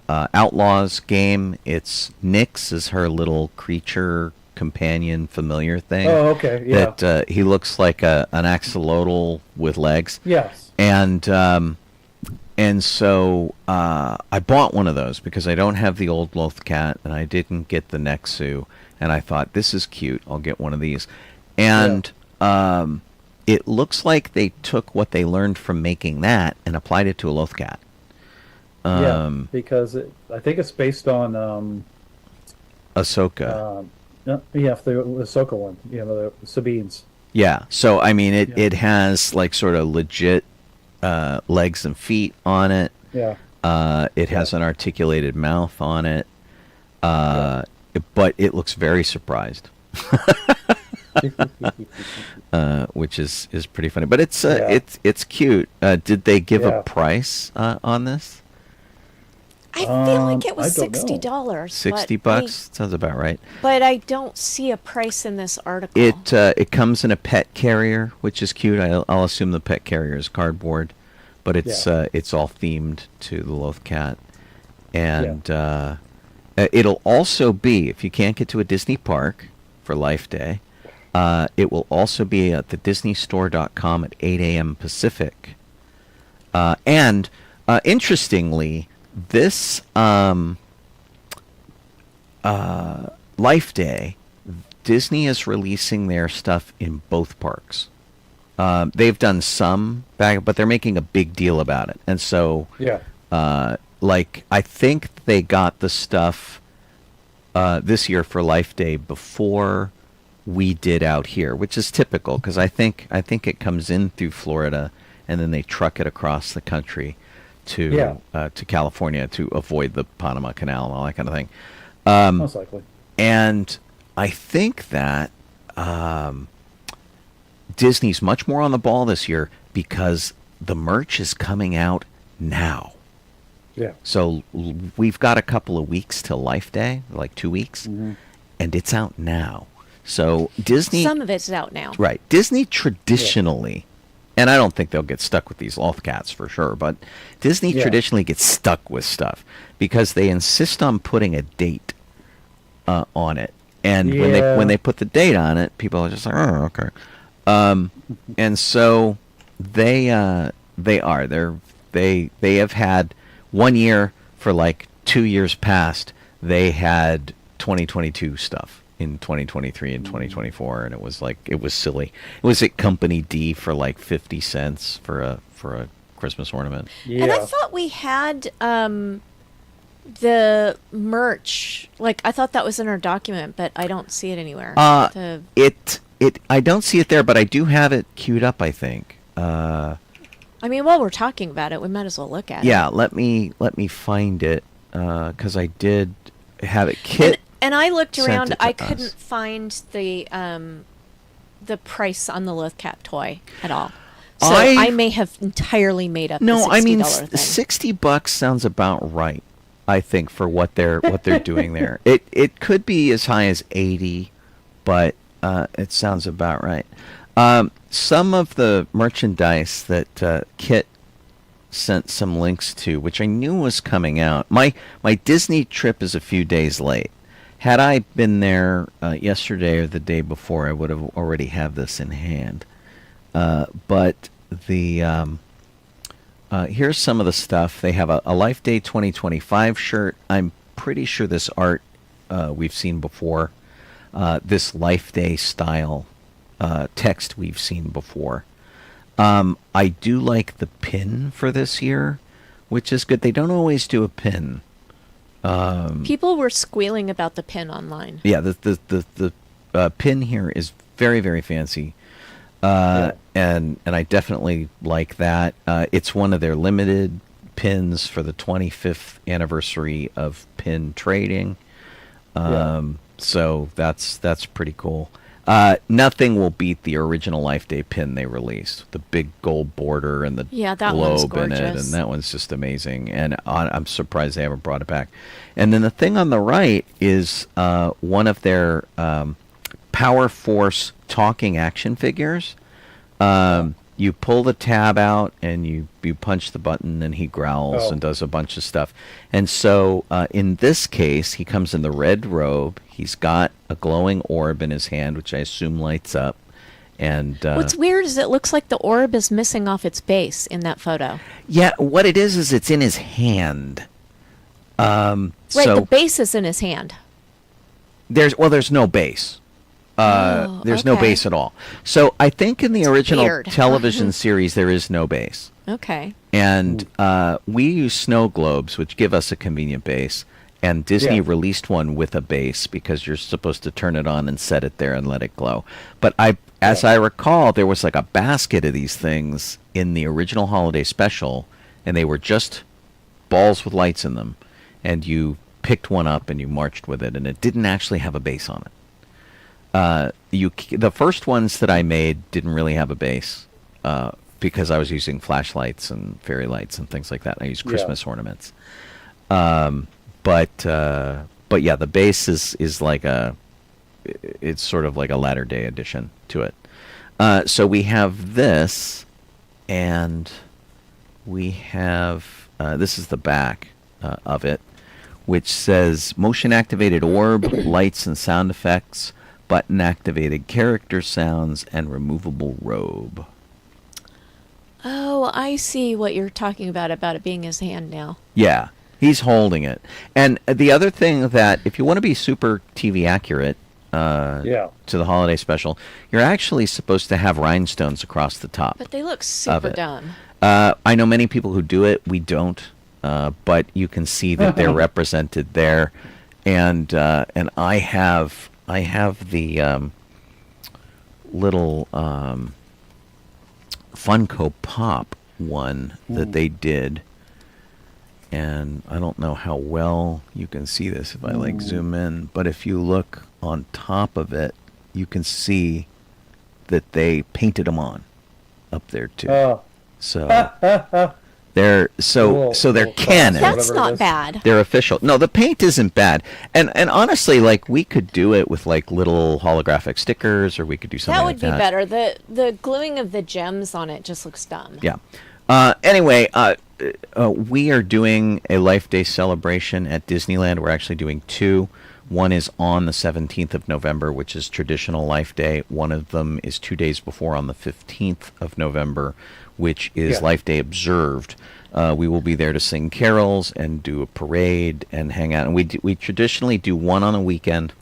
Outlaws game. It's Nyx is her little creature companion familiar thing. Oh, okay, yeah. That he looks like an axolotl with legs. Yes. And so I bought one of those because I don't have the old Lothcat and I didn't get the Nexu, and I thought this is cute. I'll get one of these, and it looks like they took what they learned from making that and applied it to a Lothcat. Because I think it's based on Ahsoka. the Ahsoka one. The Sabine's. Yeah. So I mean, it has like sort of legit legs and feet on it. Yeah. It has an articulated mouth on it. But it looks very surprised. Which is pretty funny. But it's cute. Did they give a price on this? I feel like it I was don't know. $60. $60 sounds about right. But I don't see a price in this article. It comes in a pet carrier, which is cute. I'll assume the pet carrier is cardboard, but it's all themed to the Lothcat, and it'll also be, if you can't get to a Disney park for Life Day, it will also be at the DisneyStore.com at 8 a.m. Pacific, and interestingly, this Life Day, Disney is releasing their stuff in both parks. They've done some back, but they're making a big deal about it. And so, I think they got the stuff this year for Life Day before we did out here, which is typical because I think it comes in through Florida and then they truck it across the country to California to avoid the Panama Canal and all that kind of thing. Most likely. And I think that Disney's much more on the ball this year because the merch is coming out now. Yeah. So we've got a couple of weeks till Life Day, like 2 weeks, and it's out now. So Disney... Some of it's out now. Right. Disney traditionally... And I don't think they'll get stuck with these Lothcats for sure, but Disney traditionally gets stuck with stuff because they insist on putting a date on it. And when they put the date on it, people are just like, oh, okay. And so they have had 1 year for like 2 years past. They had 2022 stuff in 2023 and 2024, and it was silly. It was at Company D for like 50 cents for a Christmas ornament. And I thought we had the merch. Like I thought that was in our document, but I don't see it anywhere. I don't see it there, but I do have it queued up, I think. I mean, while we're talking about it, we might as well look at it. Yeah, let me find it because I did have it. Kit and I looked around. I us. couldn't find the price on the Lothcat toy at all. So I may have entirely made up. No, the $60 I mean thing. $60 sounds about right. I think for what they're doing there, it could be as high as 80, but it sounds about right. Some of the merchandise that Kit sent some links to, which I knew was coming out. My Disney trip is a few days late. Had I been there yesterday or the day before, I would have already have this in hand. But the here's some of the stuff. They have a Life Day 2025 shirt. I'm pretty sure this art we've seen before. This Life Day style text we've seen before. I do like the pin for this year, which is good. They don't always do a pin. People were squealing about the pin online. Yeah, the pin here is very, very fancy. And I definitely like that. It's one of their limited pins for the 25th anniversary of pin trading. So that's pretty cool. Nothing will beat the original Life Day pin they released. The big gold border and the that one's globe in it, gorgeous. and that one's just amazing. And I'm surprised they haven't brought it back. And then the thing on the right is one of their Power Force talking action figures. You pull the tab out and you punch the button and he growls and does a bunch of stuff. And so in this case, he comes in the red robe. He's got a glowing orb in his hand, which I assume lights up. And what's weird is it looks like the orb is missing off its base in that photo. Yeah, what it is it's in his hand. Right, so the base is in his hand. there's no base. There's no okay. base at all. So I think in the original weird. television series there is no base. Okay. And we use snow globes, which give us a convenient base. And Disney released one with a base because you're supposed to turn it on and set it there and let it glow. But as I recall, there was like a basket of these things in the original holiday special, and they were just balls with lights in them. And you picked one up and you marched with it, and it didn't actually have a base on it. The first ones that I made didn't really have a base because I was using flashlights and fairy lights and things like that. I used Christmas ornaments. But yeah, the base is like it's sort of like a latter day addition to it. So we have this, and we have this is the back of it, which says motion activated orb, lights and sound effects, button activated character sounds, and removable robe. Oh, I see what you're talking about it being his hand now. Yeah, he's holding it. And the other thing that, if you want to be super TV accurate to the holiday special, you're actually supposed to have rhinestones across the top. But they look super dumb. I know many people who do it. We don't. But you can see that they're represented there. And I have the little Funko Pop one that they did, and I don't know how well you can see this if I like zoom in, but if you look on top of it, you can see that they painted them on up there too. So they're they're canon. That's not bad. They're official. No, the paint isn't bad. And honestly, like, we could do it with like little holographic stickers, or we could do something That like would be better. The gluing of the gems on it just looks dumb. Yeah. Anyway, we are doing a Life Day celebration at Disneyland. We're actually doing two. One is on the 17th of November, which is traditional Life Day. One of them is 2 days before, on the 15th of November, which is Life Day Observed. We will be there to sing carols and do a parade and hang out. And we traditionally do one on a weekend,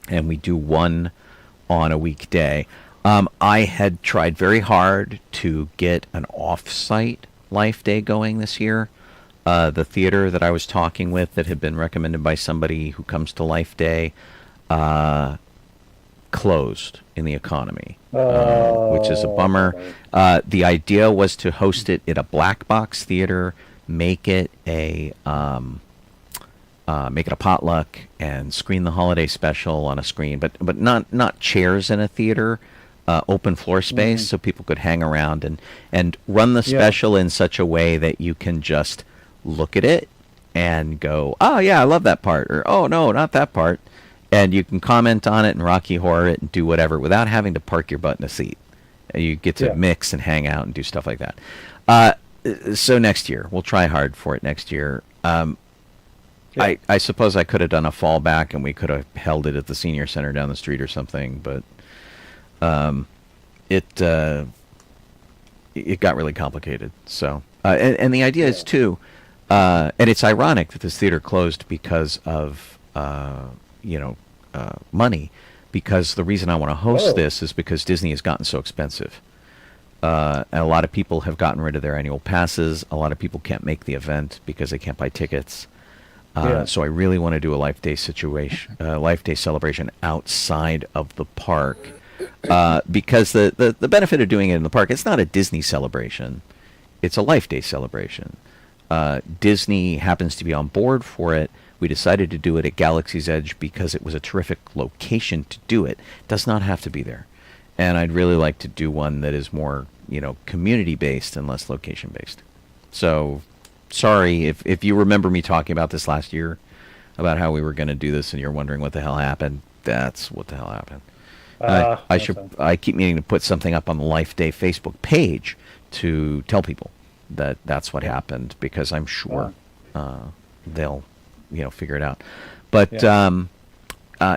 and we do one on a weekday. I had tried very hard to get an off-site Life Day going this year. The theater that I was talking with, that had been recommended by somebody who comes to Life Day, closed in the economy, which is a bummer. The idea was to host it at a black box theater, make it a potluck, and screen the holiday special on a screen, but not chairs in a theater. Open floor space so people could hang around and run the special in such a way that you can just look at it and go, oh yeah, I love that part, or oh no, not that part. And you can comment on it and Rocky Horror it and do whatever without having to park your butt in a seat. You get to mix and hang out and do stuff like that. So next year, we'll try hard for it next year. I suppose I could have done a fallback and we could have held it at the senior center down the street or something, but it got really complicated. So and the idea is too, and it's ironic that this theater closed because of money, because the reason I want to host this is because Disney has gotten so expensive. And a lot of people have gotten rid of their annual passes. A lot of people can't make the event because they can't buy tickets. So I really want to do a Life Day celebration outside of the park. because the benefit of doing it in the park, it's not a Disney celebration. It's a Life Day celebration. Disney happens to be on board for it. We decided to do it at Galaxy's Edge because it was a terrific location to do it. It does not have to be there. And I'd really like to do one that is more, community-based and less location-based. So, sorry if you remember me talking about this last year, about how we were going to do this and you're wondering what the hell happened. That's what the hell happened. I keep meaning to put something up on the Life Day Facebook page to tell people that that's what happened, because I'm sure they'll figure it out. But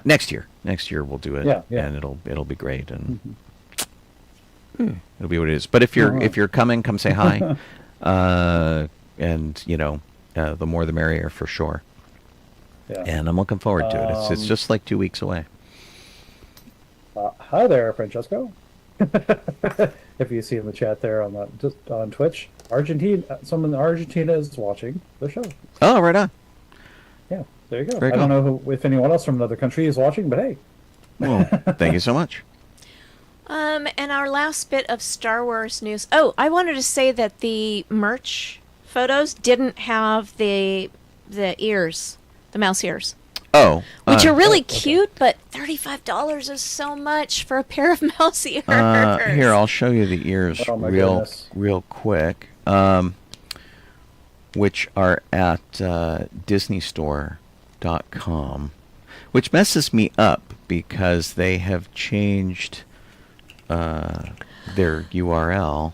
next year we'll do it, and it'll be great, and it'll be what it is. But if you're coming, come say hi, and the more the merrier for sure. Yeah. And I'm looking forward to it. It's just like 2 weeks away. Hi there, Francesco. If you see in the chat there on Twitch, someone in Argentina is watching the show. Oh, right on. Yeah, there you go. Very I don't know if anyone else from another country is watching, but hey. Well, thank you so much. And our last bit of Star Wars news. Oh, I wanted to say that the merch photos didn't have the ears, the mouse ears. Oh. Which are really cute, but $35 is so much for a pair of mouse ears. Here, I'll show you the ears real quick, which are at DisneyStore.com, which messes me up because they have changed their URL.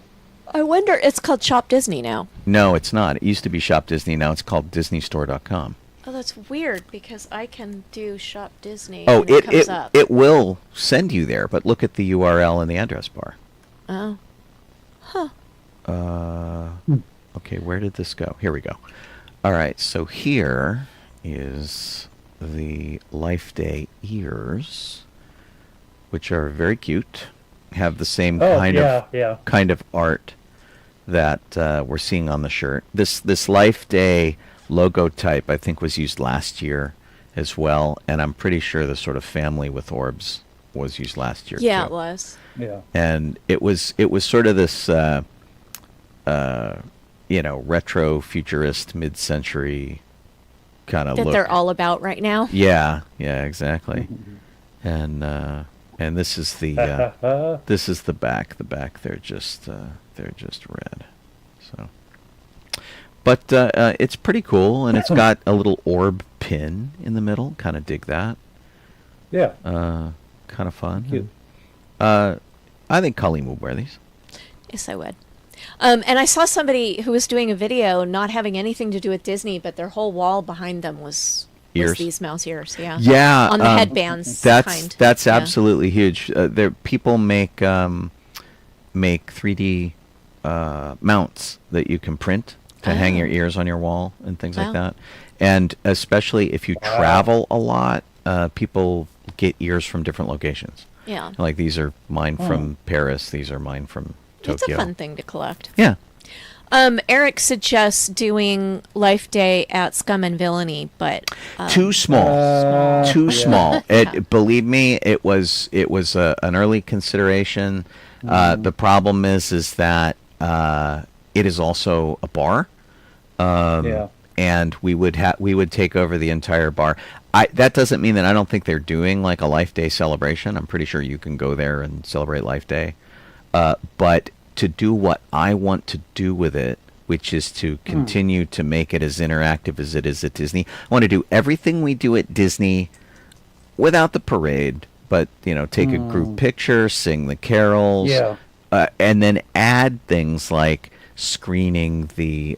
I wonder, it's called Shop Disney now. No, it's not. It used to be Shop Disney. Now it's called DisneyStore.com. Oh, that's weird, because I can do Shop Disney. Oh, and it comes up. It will send you there, but look at the URL in the address bar. Oh. Huh. Okay, where did this go? Here we go. All right, so here is the Life Day ears, which are very cute. Have the same kind of art that we're seeing on the shirt. This Life Day logo type, I think, was used last year as well, and I'm pretty sure the sort of family with orbs was used last year. Yeah, too. it was. Yeah, and it was sort of this retro futurist mid-century kind of that look. They're all about right now. Yeah, exactly. And this is the this is the back. The back, they're just red. So. But it's pretty cool, and it's got a little orb pin in the middle. Kind of dig that. Yeah. Kind of fun. Cute. I think Colleen would wear these. Yes, I would. And I saw somebody who was doing a video not having anything to do with Disney, but their whole wall behind them was these mouse ears. Yeah. Yeah. On the headbands. That's absolutely huge. People make 3D mounts that you can print to hang your ears on your wall and things like that. And especially if you travel a lot, people get ears from different locations. Yeah. Like, these are mine from Paris. These are mine from Tokyo. It's a fun thing to collect. Yeah. Eric suggests doing Life Day at Scum and Villainy, but too small. Small. Believe me, it was an early consideration. The problem is that it is also a bar, and we would take over the entire bar. That doesn't mean that I don't think they're doing like a Life Day celebration. I'm pretty sure you can go there and celebrate Life Day, but to do what I want to do with it, which is to continue to make it as interactive as it is at Disney. I want to do everything we do at Disney without the parade, but take a group picture, sing the carols, and then add things like screening the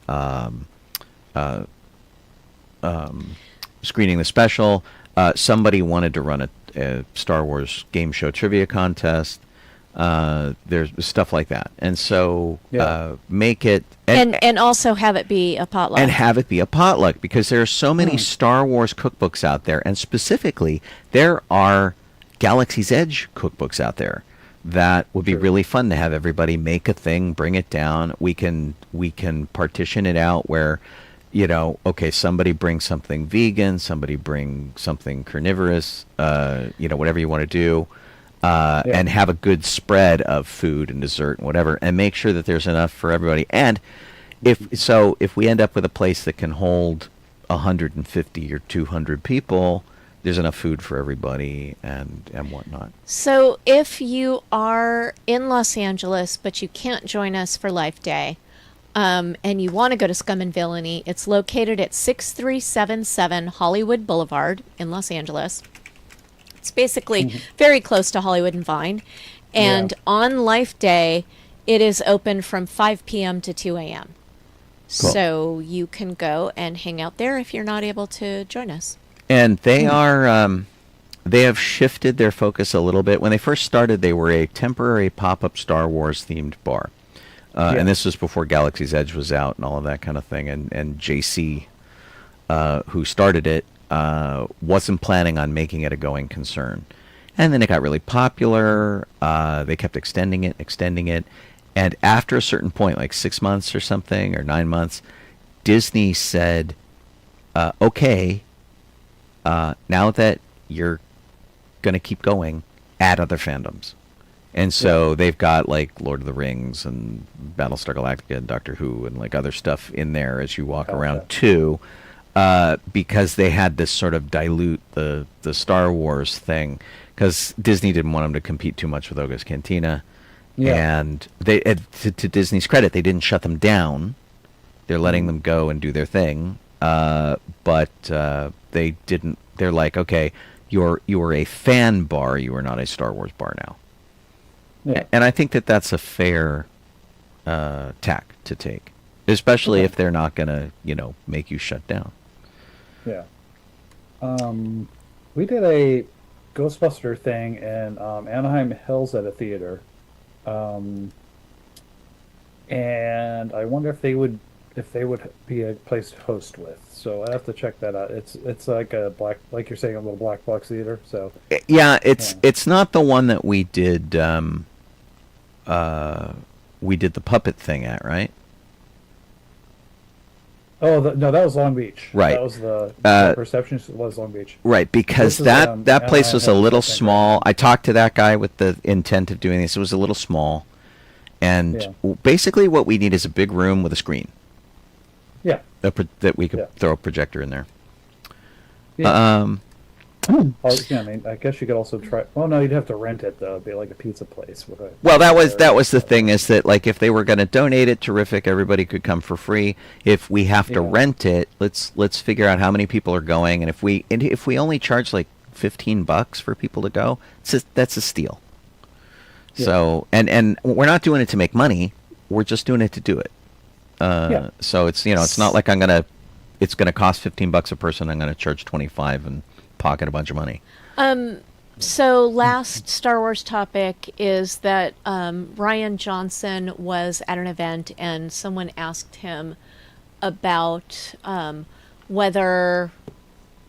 special. Somebody wanted to run a Star Wars game show trivia contest. There's stuff like that, and so make it and also have it be a potluck. And have it be a potluck, because there are so many Star Wars cookbooks out there, and specifically there are Galaxy's Edge cookbooks out there that would be really fun to have everybody make a thing, bring it down. We can partition it out where, somebody brings something vegan, somebody bring something carnivorous, whatever you want to do. and have a good spread of food and dessert and whatever, and make sure that there's enough for everybody. And if we end up with a place that can hold 150 or 200 people, there's enough food for everybody and whatnot. So if you are in Los Angeles, but you can't join us for Life Day, and you want to go to Scum and Villainy, it's located at 6377 Hollywood Boulevard in Los Angeles. It's basically very close to Hollywood and Vine. And on Life Day, it is open from 5 p.m. to 2 a.m. Cool. So you can go and hang out there if you're not able to join us. And they they have shifted their focus a little bit. When they first started, they were a temporary pop-up Star Wars themed bar. And this was before Galaxy's Edge was out and all of that kind of thing. And JC, who started it, wasn't planning on making it a going concern. And then it got really popular. They kept extending it. And after a certain point, like 6 months or something, or 9 months, Disney said, okay, now that you're going to keep going, add other fandoms. And so they've got like Lord of the Rings and Battlestar Galactica and Doctor Who and like other stuff in there as you walk around too, because they had this sort of dilute the Star Wars thing, because Disney didn't want them to compete too much with Oga's Cantina. And they, to Disney's credit, they didn't shut them down. They're letting them go and do their thing. But they didn't. They're like, okay, you are a fan bar. You are not a Star Wars bar now. Yeah. And I think that that's a fair tack to take, especially if they're not going to, make you shut down. Yeah. We did a Ghostbuster thing in Anaheim Hills at a theater. And I wonder if they would be a place to host with. So I have to check that out. It's like a black, like you're saying, a little black box theater. So it's not the one that we did. We did the puppet thing at, right? Oh no, that was Long Beach. Right. That was the Perceptions was Long Beach. Right, because that place was a little small. I talked to that guy with the intent of doing this. It was a little small, and basically what we need is a big room with a screen. Yeah. That we could throw a projector in there. Yeah. I guess you could also try. Well, no, you'd have to rent it though. It'd be like a pizza place. Well, that was the thing, is that like if they were going to donate it, terrific. Everybody could come for free. If we have to rent it, let's figure out how many people are going, and if we only charge like $15 for people to go, that's a steal. Yeah. So and we're not doing it to make money. We're just doing it to do it. So it's it's not like it's gonna cost $15 a person. I'm gonna charge 25 and pocket a bunch of money. So last Star Wars topic is that Rian Johnson was at an event and someone asked him about whether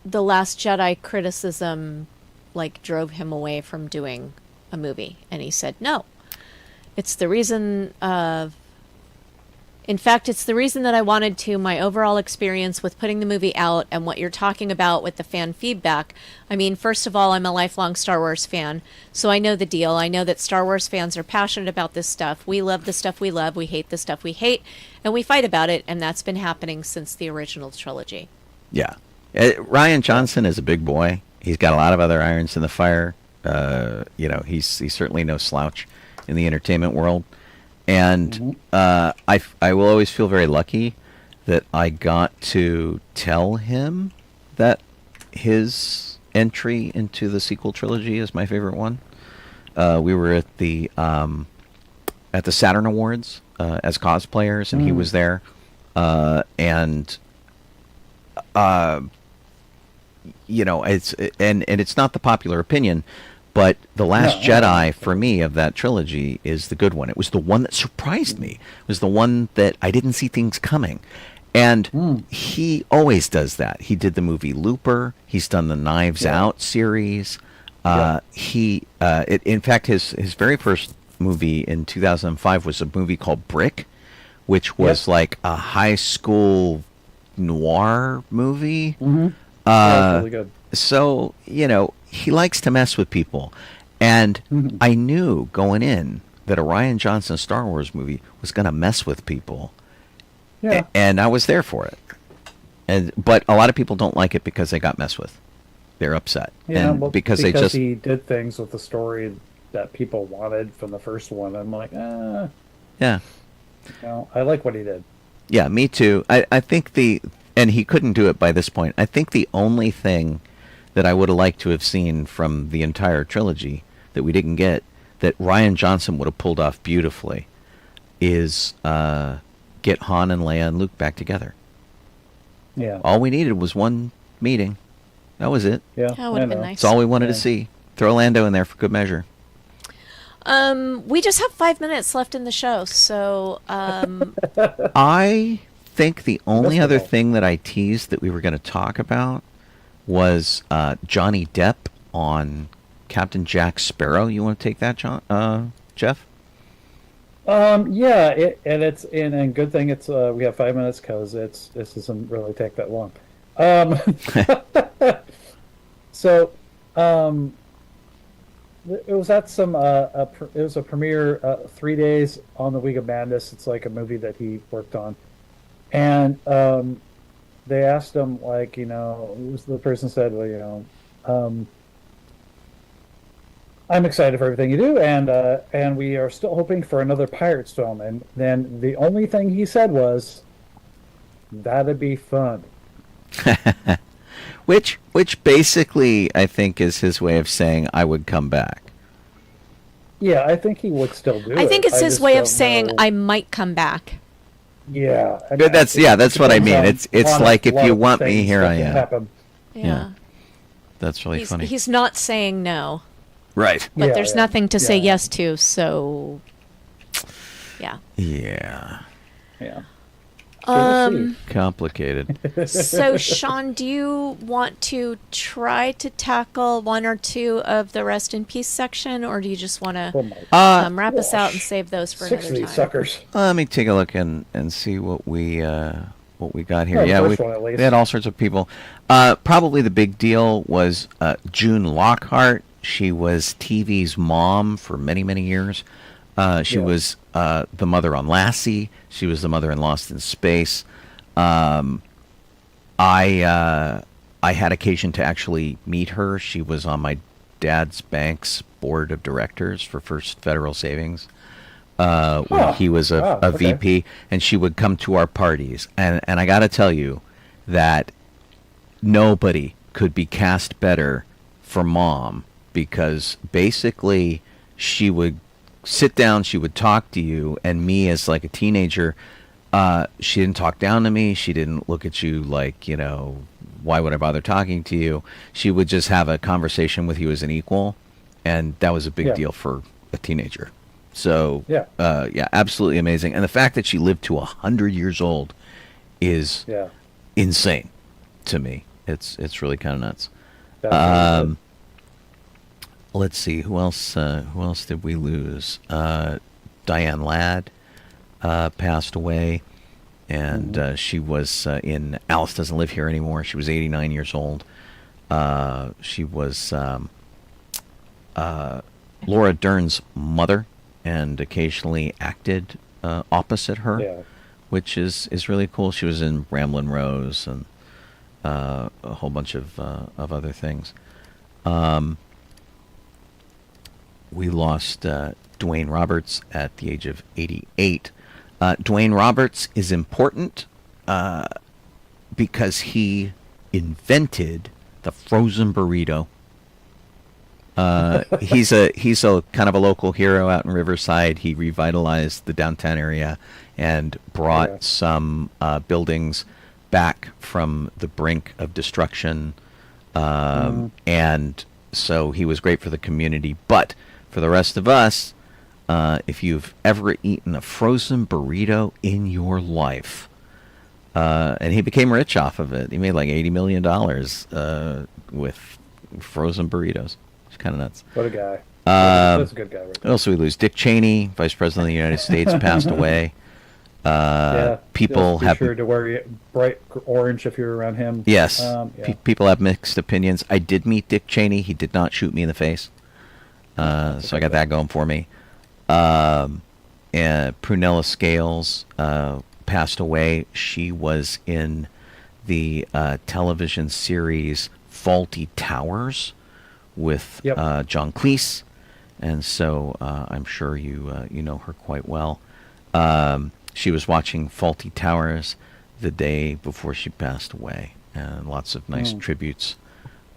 the Last Jedi criticism drove him away from doing a movie, and he said no. It's the reason In fact, it's the reason that I wanted to. My overall experience with putting the movie out and what you're talking about with the fan feedback. I mean, first of all, I'm a lifelong Star Wars fan, so I know the deal. I know that Star Wars fans are passionate about this stuff. We love the stuff we love. We hate the stuff we hate, and we fight about it, and that's been happening since the original trilogy. Yeah. Rian Johnson is a big boy. He's got a lot of other irons in the fire. He's certainly no slouch in the entertainment world. And I will always feel very lucky that I got to tell him that his entry into the sequel trilogy is my favorite one. We were at the Saturn Awards as cosplayers, and he was there. It's not the popular opinion. But The Last Jedi, for me, of that trilogy, is the good one. It was the one that surprised me. It was the one that I didn't see things coming. And he always does that. He did the movie Looper. He's done the Knives Out series. In fact, his very first movie in 2005 was a movie called Brick, which was like a high school noir movie. That was really good. So, he likes to mess with people. And I knew going in that a Rian Johnson Star Wars movie was going to mess with people. Yeah. And I was there for it. But a lot of people don't like it because they got messed with. They're upset. Yeah, and well, because they just he did things with the story that people wanted from the first one. I'm like, yeah. I like what he did. Yeah, me too. I think and he couldn't do it by this point. I think the only thing that I would have liked to have seen from the entire trilogy that we didn't get, that Rian Johnson would have pulled off beautifully, is get Han and Leia and Luke back together. Yeah. All we needed was one meeting. That was it. Yeah. That would have been nice. That's all we wanted to see. Throw Lando in there for good measure. We just have 5 minutes left in the show, so I think the only other Mystical. thing that I teased that we were going to talk about was Johnny Depp on Captain Jack Sparrow. You want to take that, Jeff? Yeah, and good thing it's we have 5 minutes because this doesn't really take that long. So, it was at it was a premiere 3 days on the Week of Madness. It's like a movie that he worked on, and they asked him, like, the person said, well, I'm excited for everything you do, and we are still hoping for another Pirates film. And then the only thing he said was, "That'd be fun." Which basically I think is his way of saying I would come back. Yeah, I think he would still do it. I think it's his just way of don't saying know. I might come back. Yeah, I But that's what I mean. depends It's on like, a if lot you of want me, things here that I can am. happen. Yeah. That's really funny. He's not saying no, Right. but Yeah, there's yeah, nothing to say yeah. yes to, so yeah. Yeah. Yeah. Complicated. So, Sean, do you want to try to tackle one or two of the rest in peace section, or do you just want Oh to my wrap us out and gosh. save those for 6 of another these time? suckers. Let me take a look and see what we got here. Well, the Yeah, first one, at least. we had all sorts of people. Probably the big deal was June Lockhart. She was TV's mom for many, many years. She Yeah. was the mother on Lassie. She was the mother in Lost in Space. I had occasion to actually meet her. She was on my dad's bank's board of directors for First Federal Savings when he was a okay. VP, and she would come to our parties. And I got to tell you that nobody could be cast better for Mom, because basically she would sit down, she would talk to you, and me as like a teenager, she didn't talk down to me. She didn't look at you like, why would I bother talking to you? She would just have a conversation with you as an equal, and that was a big Yeah. deal for a teenager. So, Yeah. yeah, absolutely amazing. And the fact that she lived to 100 years old is Yeah. insane to me. It's really kind of nuts. That's really good. Let's see, who else did we lose? Diane Ladd passed away, and she was in Alice Doesn't Live Here Anymore. She was 89 years old. She was Laura Dern's mother, and occasionally acted opposite her, Yeah. which is really cool. She was in Ramblin' Rose and a whole bunch of other things. We lost Dwayne Roberts at the age of 88. Dwayne Roberts is important because he invented the frozen burrito. He's a kind of a local hero out in Riverside. He revitalized the downtown area and brought Yeah. some buildings back from the brink of destruction. And so he was great for the community. But for the rest of us, if you've ever eaten a frozen burrito in your life, and he became rich off of it. He made like $80 million with frozen burritos. It's kind of nuts. What a guy. That's a good guy. Right there. Also, we lose Dick Cheney, Vice President of the United States, passed away. Yeah. People Just be have sure to wear bright orange if you're around him. yes, Yeah. people have mixed opinions. I did meet Dick Cheney. He did not shoot me in the face. So I got that going for me. And Prunella Scales passed away. She was in the television series Faulty Towers with John Cleese, and so I'm sure you know her quite well. She was watching Faulty Towers the day before she passed away, and lots of nice tributes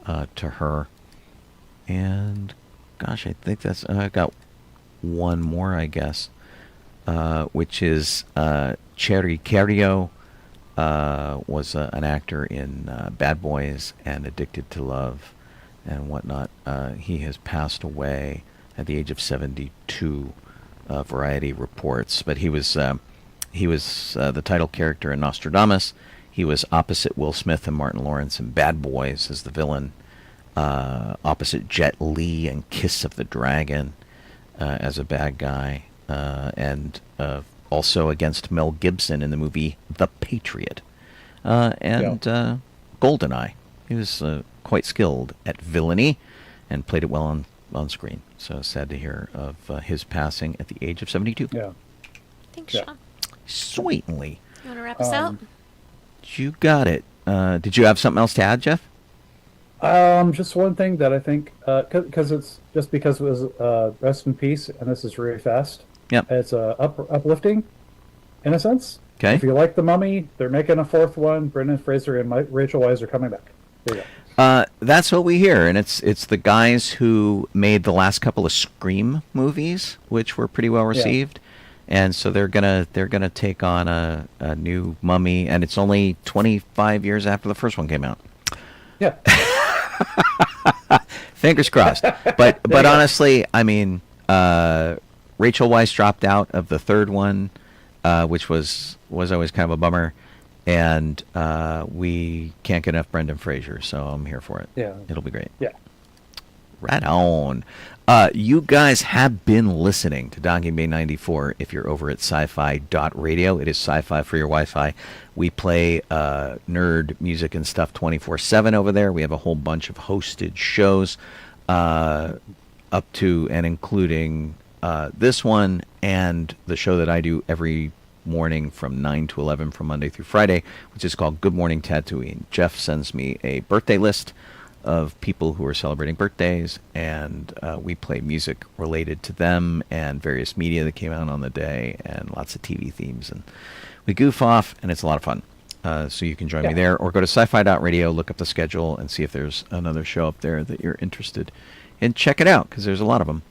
to her. And gosh, I think that's I got one more, I guess, which is Cherry Cario. Was an actor in Bad Boys and Addicted to Love and whatnot. He has passed away at the age of 72. Variety reports, but he was the title character in Nostradamus. He was opposite Will Smith and Martin Lawrence in Bad Boys as the villain, opposite Jet Li and Kiss of the Dragon as a bad guy, and also against Mel Gibson in the movie The Patriot, and GoldenEye. He was quite skilled at villainy and played it well on screen. So sad to hear of his passing at the age of 72. Yeah. Thanks, Yeah. Sean. Sweetly. You want to wrap us out? You got it. Did you have something else to add, Jeff? Just one thing that I think, because it was Rest in Peace, and this is really fast. Yep. It's uplifting, in a sense. Okay. If you like The Mummy, they're making a fourth one. Brendan Fraser and Rachel Weisz are coming back. There you go. That's what we hear, and it's the guys who made the last couple of Scream movies, which were pretty well received, and so they're gonna take on a new Mummy, and it's only 25 years after the first one came out. Yeah. Fingers crossed. But honestly, I mean, Rachel Weisz dropped out of the third one, which was always kind of a bummer. And we can't get enough Brendan Fraser, so I'm here for it. Yeah. It'll be great. Yeah. Right on. You guys have been listening to DB94 if you're over at sci-fi.radio. It is sci-fi for your Wi-Fi. We play nerd music and stuff 24/7 over there. We have a whole bunch of hosted shows up to and including this one and the show that I do every morning from 9 to 11 from Monday through Friday, which is called Good Morning Tatooine. Jeff sends me a birthday list of people who are celebrating birthdays, and we play music related to them and various media that came out on the day and lots of TV themes, and we goof off, and it's a lot of fun. So you can join me there, or go to sci-fi.radio, look up the schedule, and see if there's another show up there that you're interested in. Check it out, because there's a lot of them.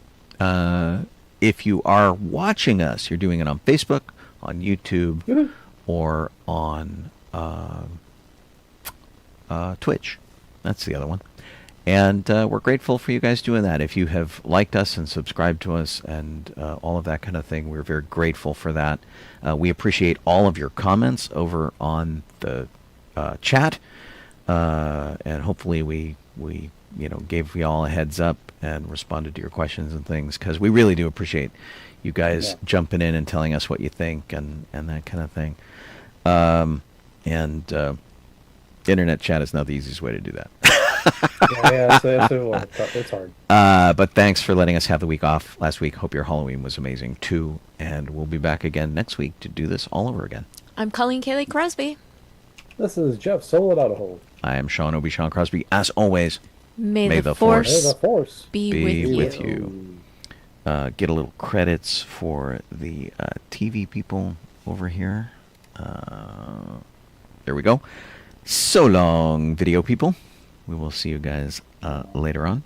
If you are watching us, you're doing it on Facebook, on YouTube, or on Twitch. That's the other one. And we're grateful for you guys doing that. If you have liked us and subscribed to us and all of that kind of thing, we're very grateful for that. We appreciate all of your comments over on the chat. And hopefully we gave you all a heads up and responded to your questions and things, because we really do appreciate you guys jumping in and telling us what you think and that kind of thing. Internet chat is not the easiest way to do that. It's hard. But thanks for letting us have the week off last week. Hope your Halloween was amazing too, and we'll be back again next week to do this all over again. I'm Colleen Kaylee Crosby. This is Jeff Solo Donoho. I am Sean Obi-Shawn Crosby. As always, May the force be with you. Get a little credits for the TV people over here. There we go. So long, video people. We will see you guys later on.